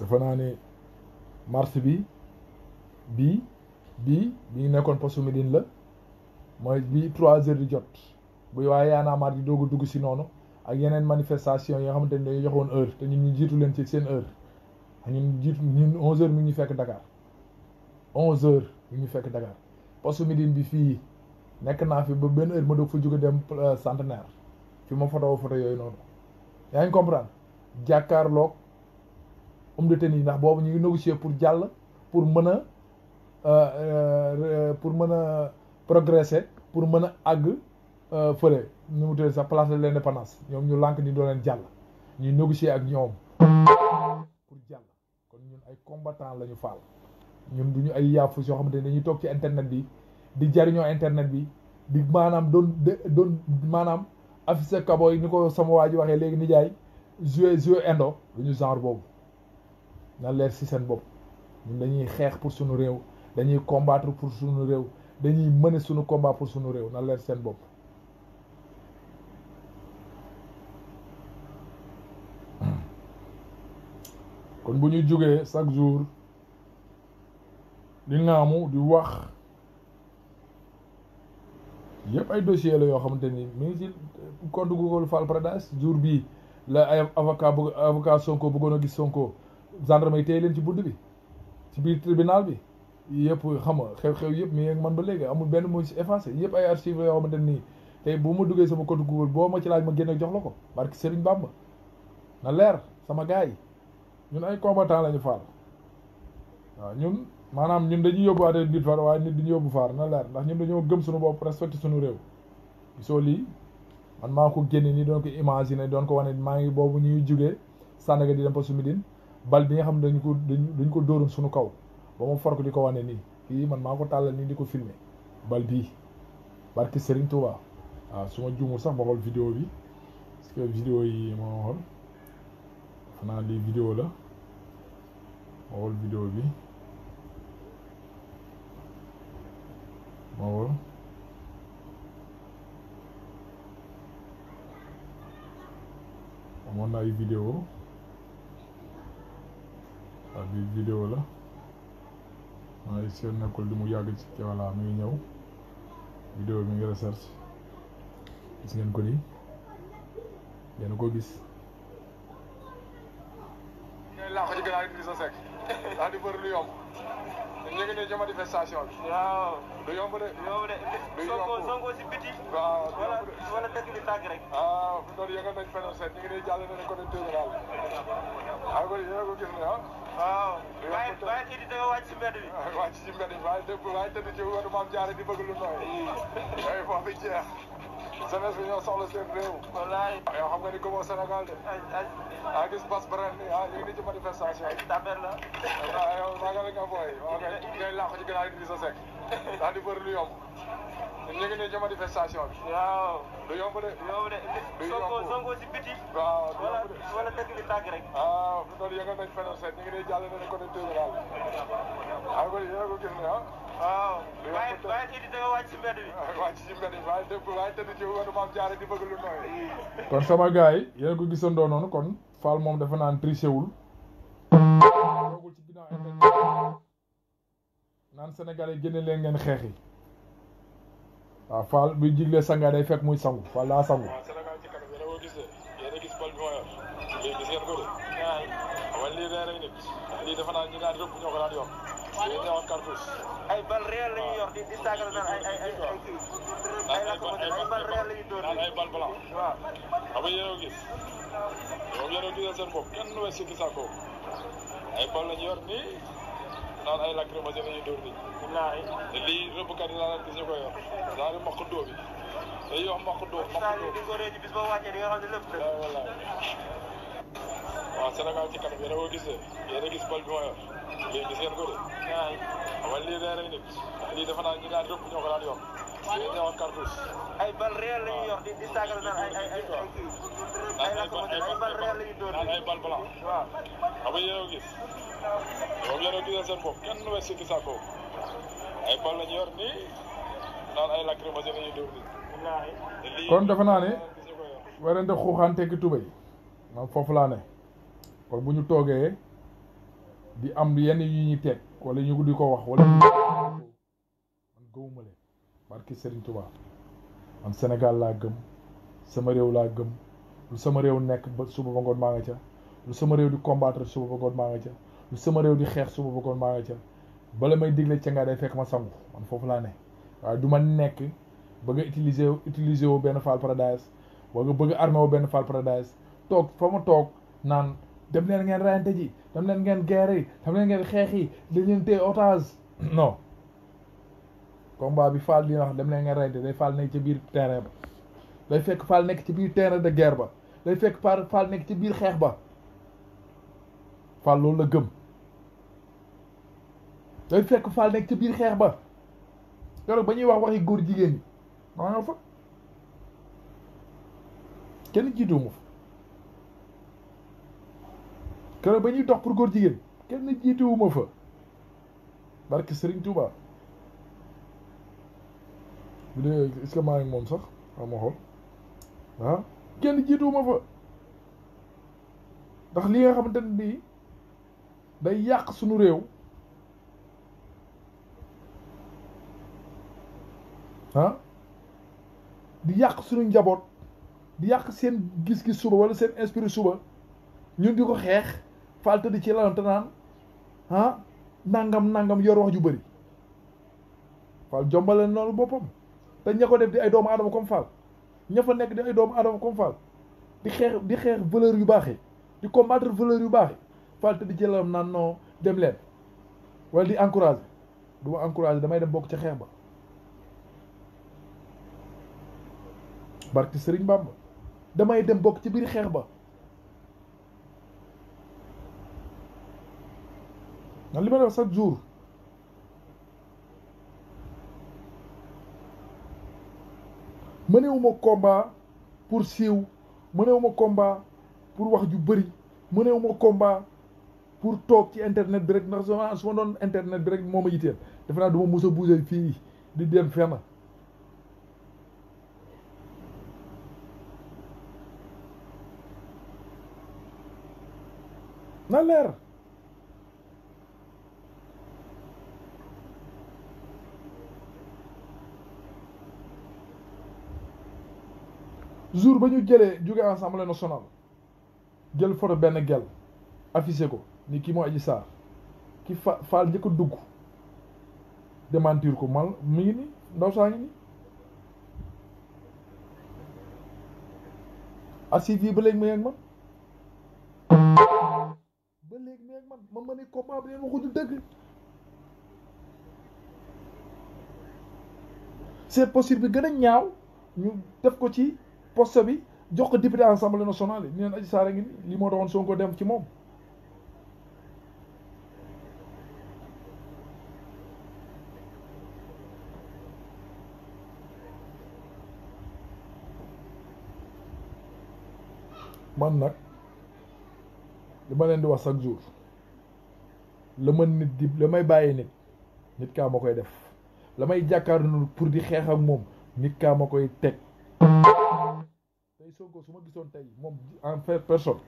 [SPEAKER 1] dafa naa ne mars bii ngi nekkoon poste Médine la mooy bii 3 heures di jot bu waaye yaanaamaar di doog a dugg si noonu ak yeneen manifestation yoo xamante ne dañuy joxoon heure te ñun ñu jiitu leen ci seen heure ñun 11 heures mi ngi ñu fekk Dakar 11 heures mi ngi ñu fekk Dakar poste Médine bi fii nekk naa fi ba benn heure ma doog fa jóge dem Centenaire fi ma photo yooyu noonu yaa ngi comprendre jàkkaarloog homme de tenue ndax boobu ñu ngi négocier pour jàll pour mën a progresser pour mën a àgg fële nu mu tuddee sax place de l'indépendance ñoom ñu lànk ni doo leen jàll ñuy négocier ak ñoom pour jàll kon ñun ay combattant la ñu Fall ñun du ñu ay yaafus yoo xamante ne dañuy toog ci internet bi di jariñoo internet bi di maanaam doon maanaam affiche kabo yi ni ko sama waa ji waxee léegi nijaay jouer indo du ñu genre boobu na leer ci seen bopp ñun dañuy xeex pour suñu réew dañuy combattre pour suñu réew dañuy mener suñu combat pour suñu réew na leer seen bopp kon bu ñuy jógee chaque jour di ngaamu di wax yëpp ay dossier la yoo xamante ni mi ngi ci compte Google Fall Paradise jour bii la ay avocat Sonko bëggoon a gis Sonko gendarme yi téye leen ci bunt bi ci biir tribunal bi yëpp xam nga xew-xew yëpp mi ngi man ba léegi amul benn mu ci effacé yëpp ay archives yoo xamante nii tey bu ma duggee sama compte Google boo ma ci laaj ma génne jox la ko barki Serigne Bamba na leer sama gars yi ñun ay combattant lañu Fall waaw ñun maanaam ñun dañuy yóbbuwaatee nit Fall waaye nit duñu yóbbu Fall na leer ndax ñun dañoo gëm suñu bopp respecté suñu réew gisoo lii man maa ko génne nii doon ko imaginer doon ko wane maa ngi boobu ñuy jugee Sandaga di dem poste Médine bal bi nga xam ne dañ ko dóoroon suñu kaw ba ma for ko di ko wane nii kii man maa ko tàllal nii di ko filmer bal bii barki Serigne Touba waaw su ma juumul sax ma xool vidéo bi parce que vidéo yi ma waxoon xanaa lii vidéo la ma xool vidéo bi ma xool amoon na ay vidéo waaw bi vidéo la maa ngi seen nekkul di mu yàgg ci voilà mi ngi ñëw vidéo mi ngi recherche gis ngeen ko nii yéen ko gis ñooy laa ko ci gannaaw Idrissa Seck ndax di bëri lu yomb ñu ngi ne ci manifestation bi waaw du yomb de du yomb Sonko si biti waaw wala dëkk bi tàgg rek waaw fu doon yëngal nañ feneen seet ñu ngi ne jàll nañ ko ne tribunal waaw ko yéen ko gis ne ah waaw waaye Idi da nga wàcc si mbedd bi wàcc si mbedd bi waaye tëdd ci wetu Maam Jaara di bëgg lu nooy ay foofu bi jeex jeunesse bi ñoo soxla seen réew wallaay yow xam nga ni comme Sénégal de a gis bas baren ni ñu ngi ni ci manifestation taper la yow ragal nga booy ngay làqu ci gannaaw Idrissa Seck ndax di bëri lu yomb ñu ngi ni ci manifestation bi waaw du yomb de du yomb Sonko si biti waaw wala dëkk bi tàgg rek waaw fu doon yëngal nañ feneen seet ñu ngi ni jàll nañ ko ne tribunal waaw ko yéen ko gis ne ah waaw waaye Idi da nga wàcc si mbedd bi wàcc si mbedd bi waaye tëdd ci wetu Maam Jaara di bëgg lu nooy kon sama gars yi yéen ko gisandoo noonu kon Fall moom dafa naan triché wul toogul ci ginnaaw internet naan Sénégalais yi génne leen ngeen xeex yi waaw Fall buy jiglee sanga day fekk muy sangu Fall daa sangu Sénégal ci kanam yéen a ko gis bal bi ma yor lii gis ngeen ko de waaw lii day rey nit lii defe naa ñu daan rëbb ñoo ko daan yor. ñu ñëwaat cartouche.
[SPEAKER 2] ay bal réel la ñuy yor di saagal naan ay kii. ay bal réel la ñuy dóor
[SPEAKER 1] ay bal blanc.
[SPEAKER 2] waaw.
[SPEAKER 1] xam nga yéen a gis. ñoom yéen a gisal seen bopp kenn du wees si gisako. ay bal lañu yor nii. naan ay lacrymogène la ñuy dóor nii.
[SPEAKER 2] wallaahi.
[SPEAKER 1] te lii rëbbkat yi laa leen gis ñu koy yor. daal di mokk dóor bi. dañuy wax mokk dóor.
[SPEAKER 2] di ko réer ci bis boo wàccee di nga xam ne lépp la.
[SPEAKER 1] waaw wallaay. waaw Sénégal ci kanam yéen a ko gisee. yéen a gis bal bi ma yor. lii gis ngeen ko de.
[SPEAKER 2] waaw.
[SPEAKER 1] xam nga lii day rey nit. lii defe naa ñu daan rëbb ñoo ko daan yor. ñu ñëwaat cartouche.
[SPEAKER 2] ay bal réel la ñuy yor di saagal naan ay kii. ay bal réel la ñuy dóor
[SPEAKER 1] ay bal blanc.
[SPEAKER 2] waaw.
[SPEAKER 1] xam nga yéen a gis. ñoom yéen a gisal seen bopp kenn du wees si gisako. ay bal lañu yor nii. naan ay lacrymogène la ñuy dóor nii. kon defe naa ne werante xuuxaan tekki tubéy man foofu laa ne kon bu ñu toogee di am yenn yu ñuy teg wala ñu di ko wax wala man gëwuma leen barki Serigne Touba man Sénégal laa gëm sama réew laa gëm lu sama réew nekk ba suba ba ngoon maa nga ca lu sama réew di combattre suba ba ngoon maa nga ca lu sama réew di xeex suba ba ngoon maa nga ca bala may digle ca nga day fekk ma sangu man foofu laa ne waaye du ma nekk ba nga utiliser wu benn Fall Paradise wala nga bëgg armé wu benn Fall Paradise toog fa ma toog naan dem leen ngeen reyante ji dem leen ngeen guerre yi dem leen ngeen xeex yi dañ leen téye otage non combat bi Fall di wax dem leen ngeen reyante day Fall nekk ci biir terrain ba day fekk Fall nekk ci biir terrain de guerre ba day fekk Fall nekk ci biir xeex ba Fall loolu la gëm day fekk Fall nekk ci biir xeex ba keroog ba ñuy wax waxi góor jigéen ñi maa nga fa kenn jiituwuma fa keroog ba ñuy dox pour góor jigéen kenn jiituwuma fa barke Serigne Touba bu dee est-ce que maa ngi moom sax ma xool ah kenn jiituwuma fa ndax li nga xamante ne bii day yàq suñu réew ah di yàq suñu njaboot di yàq seen gis-gis suba wala seen esprit suba ñun di ko xeex Fall tëdd ci lalam te naan ah nangam yor wax ju bëri Fall jombale noonu boppam te ña ko def di ay doomu aadama comme Fall ña fa nekk di ay doomu aadama comme Fall di xeex valeur yu baax yi di combattre valeur yu baax yi Fall tëdd ci lalam naan non dem leen wala di encourager du ma encourager damay dem bokk ca xeex ba barki Serigne Bamba damay dem bokk ci biir xeex ba ndax li ma def chaque jour mënewuma combat pour siiw mënewuma combat pour wax ju bëri mënewuma combat pour toog ci internet bi rek ndax su ma doon internet bi rek moo ma yitteel defe naa du ma mos a bouger fii di dem fenn na leer jour ba ñu jëlee jóge Assemblée nationale jël photo benn gel affiché ko ni kii moo Adji Sarr ki Fall njëkk a dugg démentir ko mal mi ngi ni ndaw saa ngi ni assis fii ba léegi ma man ba léegi ma ma ne combat bi leen waxuñu dëgg c'est possible bi gën a ñaaw ñu def ko ci poste bi jox ko député Assemblée nationale yi ni leen Adji Sarr a ngi ni li moo taxoon Sonko dem ci moom man nag li ma leen di wax chaque jour la ma nit di la may bàyyi nit kaa ma koy def la may jàkkaarloo pour di xeex ak moom nit kaa ma koy teg tey Sonko su ma gisoon tey moom en fait personne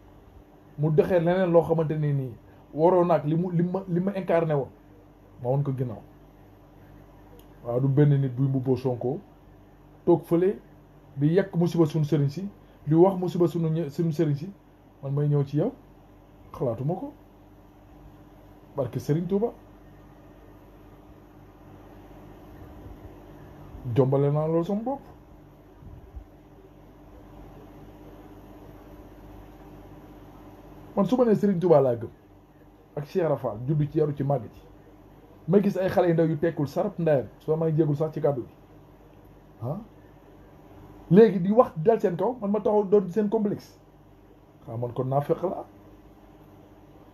[SPEAKER 1] mu doxee leneen loo xamante ne nii waroo naag li ma incarné woon ma woon ko ginnaaw waaw du benn nit buy mbubboo Sonko toog fële di yekk musiba suñu sëriñ si di wax musiba suñu sëriñ si man may ñëw ci yow xalaatuma ko barke Serigne Touba jombale naa loolu sama bopp man su ma nee Serigne Touba laa gëm ak Cheikh Rafal juddu ci yaru ci màgg ci ma gis ay xale yu ndaw yu tekkul sarap ndayam soo may jégul sax ci kàddu gi léegi di wax dal seen kaw man ma taxaw doon seen complexe man kon naa fekk la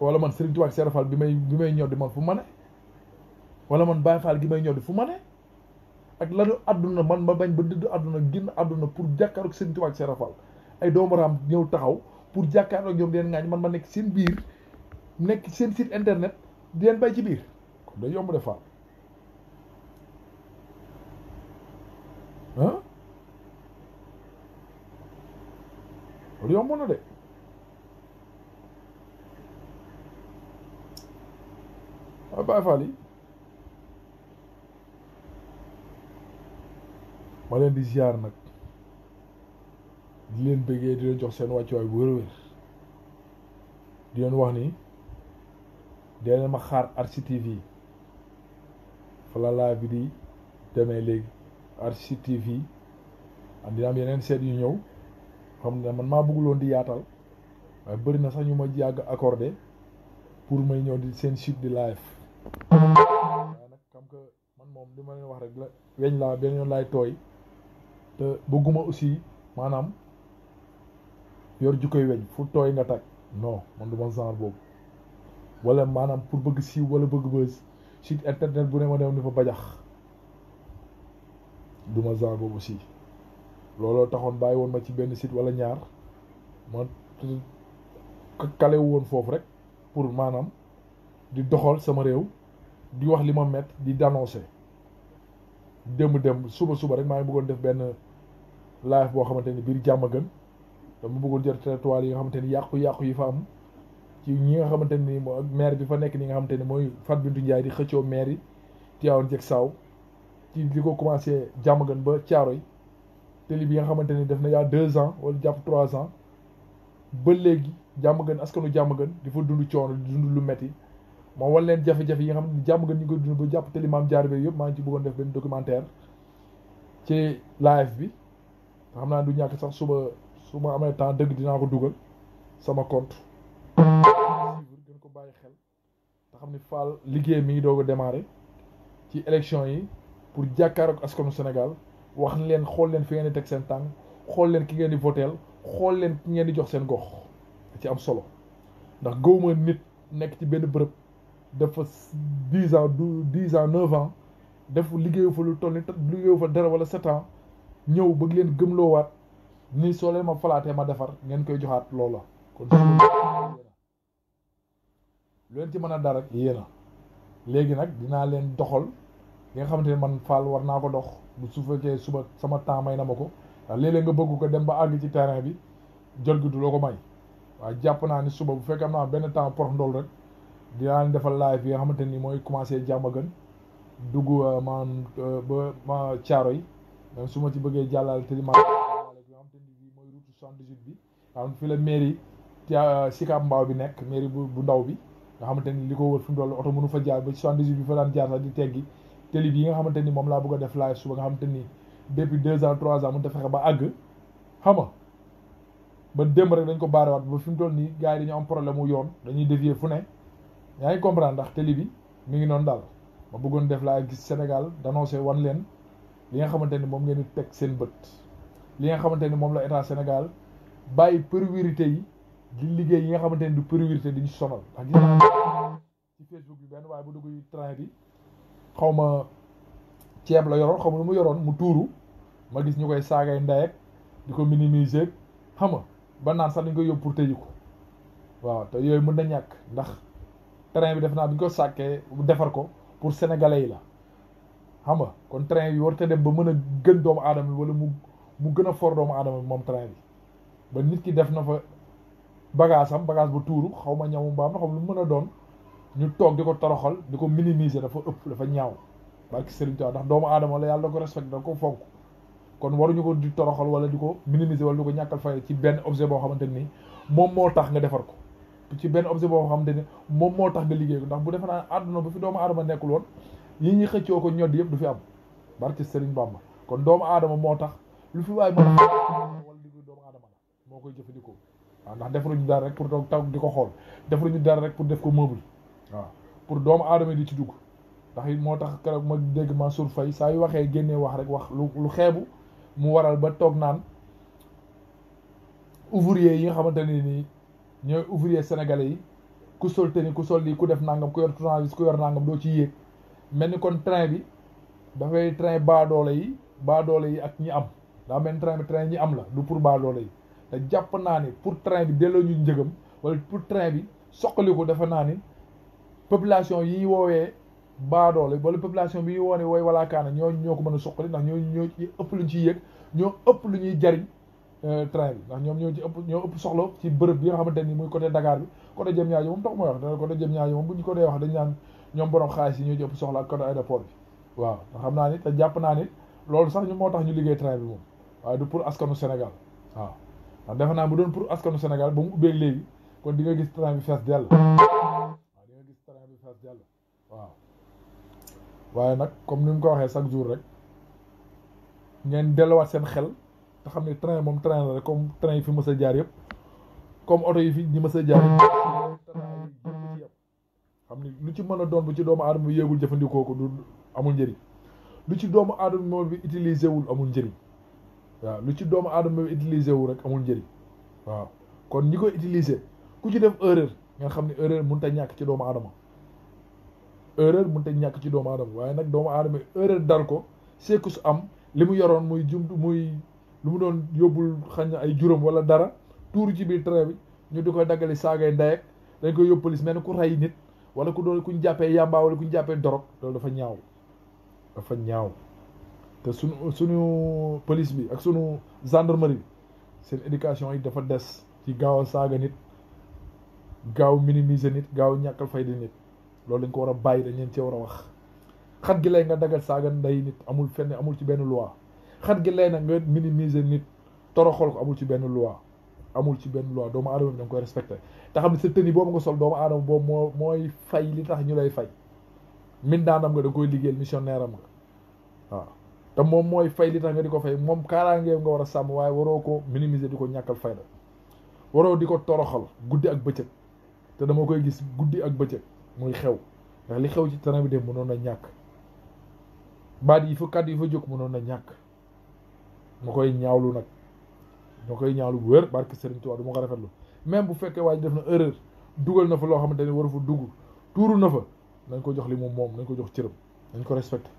[SPEAKER 1] wala man Serigne Touba ak Cheikh Rafal bi may ñor di man fu ma ne wala man Baye Fall gi may ñor di fu ma ne ak lanu àdduna man ma bañ ba dëdd àdduna génn àdduna pour jàkkaaroog Serigne Touba ak Cheikh Rafal ay doomu raam ñëw taxaw pour jàkkaaroog ñoom di leen ŋaañ man ma nekk seen biir nekk seen site internet di leen bay ci biir kon day yomb de Fall loolu yomb na de Baye Fall yi ma leen di ziar nag di leen bëggee di leen jox seen wàccuwaay bu wér-wér di leen wax ni dee leen ma xaar Archie TV fa la live bi di demee léegi Archie TV dina am yeneen seet yu ñëw xam ne man maa bëgguloon di yaatal waaye bëri na sax ñu ma yàgg accordé pour may ñëw di seen site di live waaye nag xam que man moom li ma leen wax rek la weñ laa benn yoon laay tooy te bëgguma aussi maanaam yor jukkoy weñ fu tooy nga tag non man du ma genre boobu wala maanaam pour bëgg siiw wala bëgg bës site internet bu ne ma dem ni fa bajax du ma genre boobu aussi looloo taxoon bàyyi woon ma ci benn site wala ñaar ma kale woon foofu rek pour maanaam di doxal sama réew di wax li ma met di dénoncer démb suba rek maa ngi bëggoon def benn live boo xamante ni biir jàmm gën dama bëggoon jël territoire yi nga xamante ni yàqu-yàqu yi fa am ci ñi nga xamante ni maire bi fa nekk ni nga xamante ni mooy Fat Bintou Ndiaye di xëccoo maire yi Tivaouane Dieg Saaw ci li ko commencé jàmm gën ba Thiaroye télé bi nga xamante ni def na yaa 2 ans wala jàpp 3 ans ba léegi jàmm gën askanu jàmm gën di fa dund coono di dund lu metti moo wan leen jafe-jafe yi nga xam ne jàmm gën ñu ko dund ba jàpp télé Maam Jaara bi yëpp maa ngi ci bëggoon def benn documentaire ci live bi nga xam naa du ñàkk sax suba su ma amee temps dëgg dinaa ko dugal sama compte gën ko bàyyi xel te xam ni Fall liggéey mi ngi doog a démarrer ci élection yi pour jàkkaaroog askanu Sénégal wax leen xool leen fi ngeen di teg seen tànk xool leen ki ngeen di voteel xool leen ki ngeen di jox seen gox ci am solo ndax gëwuma nit nekk ci benn bërëb dafa 10 ans 9 ans def liggéeyu fa lu toll ni liggéeyu fa dara wala 7 ans ñëw bëgg leen gëmloowaat ni soo leen ma falaatee ma defar ngeen koy joxaat loola kon lu leen ci mën a dara yéena léegi nag dinaa leen doxal li nga xamante ne man Fall war naa ko dox bu su fekkee suba sama temps may na ma ko waaw léeg-léeg nga bëgg ko dem ba àgg ci terrain bi jot gi du la ko may waaw jàpp naa ni suba bu fekkee am naa benn temps porox ndool rek dinaa leen defal live yi nga xamante ni mooy commencé jàmm gën dugg man ba ma caaro yi même su ma ci bëggee jàllale te di ma nga xamante ni bi mooy route 78 bi nga xam fi la mairie Sicap Mbao bi nekk mairie bu ndaw bi nga xamante ni li ko wër fi mu dool oto mënu fa jaar ba 78 bi fa daan jaar sax di teggi télé bi yi nga xamante ni moom laa bëgg a def live suba nga xamante ni depuis 2 ans 3 ans mënu ta fexe ba àgg xam nga ba démb rek dañ ko baarewaat ba fi mu toll nii gars yi dañu am problème mu yoon dañuy dévier fu ne yaa ngi comprendre ndax télé bi mi ngi noonu daal ma bëggoon def live gis Sénégal d'annoncer wan leen li nga xamante ni moom ngeen di teg seen bët li nga xamante ni moom la état Sénégal bàyyi priorité yi di liggéey yi nga xamante ni du priorité di ñu sonal ndax gis naa ci Facebook bi benn waaye bu dugg train bi xaw ma ceeb la yoroon xaw ma lu mu yoroon mu tuuru ma gis ñu koy saagay ndey di ko minimiser xam nga ba naan sax dañ koy yóbbu pour tëji ko waaw te yooyu mën na ñàkk ndax train bi def naa bi ñu ko sàkkee defar ko pour sénégalais yi la xam nga kon train bi war te dem ba mën a gën doomu aadama bi wala mu gën a for doomu aadama bi moom train bi ba nit ki def na fa bagage bu tuuru xaw ma ñamu mbaam na xam lu mën a doon ñu toog di ko toroxal di ko minimiser dafa ëpp dafa ñaaw barki Serigne Touba ndax doomu aadama la yàlla da ko respecté da ko fonk kon waruñu ko di toroxal wala di ko minimiser wala di ko ñàkkal fay ci benn objet boo xamante ni moom moo tax nga defar ko ci benn objet boo xam ne moom moo tax nga liggéey ko ndax bu defe naa àdduna bu fi doomu aadama nekkul woon yi ñuy xëccoo ko ñodd yëpp du fi am barke Serigne Bamba kon doomu aadama moo tax lu fi waay mën a wala liggéey doomu aadama la moo koy jëfandikoo waaw ndax defaruñu dara rek pour toog taw di ko xool defaruñu dara rek pour def ko meuble waaw pour doomu aadama di ci dugg ndax it moo tax keroog ma dégg Mansour Faye saa yu waxee génnee wax rek wax lu xeebu mu waral ba toog naan ouvrier yi nga xamante ne nii ñooy ouvrier sénégalais yi ku sol tenue ku sol lii ku def nangam ku yor tournevis ku yor nangam doo ci yéeg mel ni kon train bi dafay train baadoole yi ak ñi am daa mel ni train bi train ñi am la du pour baadoole yi te jàpp naa ni pour train bi delloo ñu njëgam wala pour train bi soqali ko dafa naa ni population yi woowee baadoole wala population bi woone wooy walaa kaana ñoo ko mën a soqali ndax ñoo ëpp lu ñu ciy yëg ñoo ëpp lu ñuy jariñ train bi ndax ñoom ñoo ëpp soxla ci bërëb bi nga xamante ni muy côté Dakar bi côté Diamniadio moom tax mooy wax da côté Diamniadio moom bu ñu ko dee wax dañ naan ñoom borom xaalis yi ñoo ci ëpp soxla ak côté aéroport bi waaw nga xam naa ni te jàpp naa ni loolu sax ñu moo tax ñu liggéey train bi moom waaye du pour askanu Sénégal waaw ndax defe naa bu doon pour askanu Sénégal ba mu ubbeeg léegi kon di nga gis train bi fees dell waaw di nga gis train bi fees dell waaw waaye nag comme ni mu ko waxee chaque jour rek ngeen delluwaat seen xel te xam ne train moom train la rek comme train yi fi mës a jaar yëpp comme oto yi fi ñi mës a jaar yëpp ci yëpp xam ni lu ci mën a doon bu ci doomu aadama bi yéegul jëfandikoo ko du amul njëriñ lu ci doomu aadama bi utilisé wul amul njëriñ waaw lu ci doomu aadama bi utilisé wul rek amul njëriñ waaw kon ñi koy utilisé ku ci def erreur nga xam ne erreur mënut a ñàkk ci doomu aadama erreur mënut a ñàkk ci doomu aadama waaye nag doomu aadama erreur dal ko seeku su am li mu yoroon muy muy lu mu doon yóbbul xañ na ay juróom wala dara tuuru ci biir train bi ñu di koy daggali saagay ndeyek dañ koy yóbbu police mel ni ku rey nit wala ku doon kuñ jàppee yàmbaa wala kuñ jàppee dorog loolu dafa ñaaw te suñu police bi ak suñu gendarmerie bi seen éducation yi dafa des ci gaaw a saaga nit gaaw minimiser nit gaaw ñàkkal fayda nit loolu dañ ko war a bàyyi dañ leen cee war a wax xat gi lay nga dagal saaga ndey nit amul fenn amul ci benn loi xat gi lay nag nga minimiser nit toroxal ko amul ci benn loi doomu aadama bi da nga koy respecté te xam ne sa tenue boobu nga sol doomu aadama boobu mooy fay li tax ñu lay fay min daanam nga da koy liggéeyal missionnaire am nga waaw te moom mooy fay li tax nga di ko fay moom kaaraangeem nga war a sàmm waaye waroo ko minimiser di ko ñàkkal fayda waroo di ko toroxal guddi ak bëccëg te dama koy gis guddi ak bëccëg muy xew ndax li xew ci train bi dem mënoon na ñàkk baat yi fa kàddu yi fa jóg mënoon na ñàkk ma koy ñaawlu nag ma koy ñaawlu bu wér barke Serigne Touba du ma ko rafetlu même bu fekkee waa ji def na erreur dugal na fa loo xamante ne waru fa dugg tuuru na fa nañ ko jox li moom nañ ko jox cëram nañ ko respecté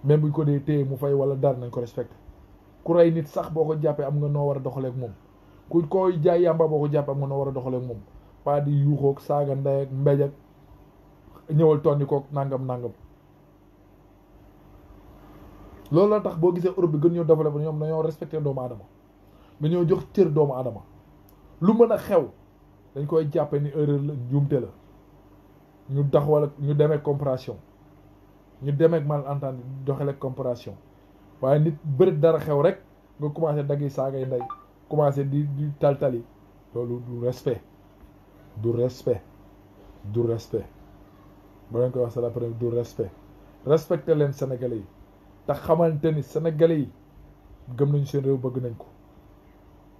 [SPEAKER 1] même buñ ko dee téye mu fay wala dara nañ ko respecté ku rey nit sax boo ko jàppee am nga noo war a doxaleeg moom ku koy jaay yàmba boo ko jàppee am nga noo war a doxaleeg moom pas di yuuxoog saaga ndey ak mbéj ak ñëwal tonni koog nangam loolu la tax boo gisee Europe bi gën ñoo développé ñoom dañoo respecté doomu aadama dañoo jox cër doomu aadama lu mën a xew dañ koy jàppe ni erreur la njuumte la ñu tax wala ñu demee compréhension ñu demee malentendu doxale compréhension waaye nit bëri dara xew rek nga commencé daggi saagay ndey commencé di taltali loolu du respect ba leen koy wax c'est la première du respecté leen Sénégalais yi te xamante ni Sénégalais yi gëm nañu seen réew bëgg nañ ko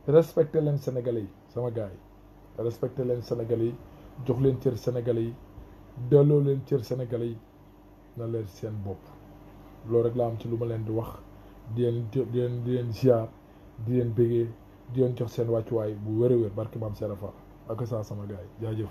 [SPEAKER 1] respecté leen Sénégalais yi sama gars yi respecté leen Sénégalais yi jox leen cër Sénégalais yi delloo leen cër Sénégalais yi na leen seen bopp loolu rek laa am ci lu ma leen di wax di leen ziar di leen bégee di leen jox seen wàccuwaay bu wér a wér barki maam Serapha ak saa sama gars yi jaajëf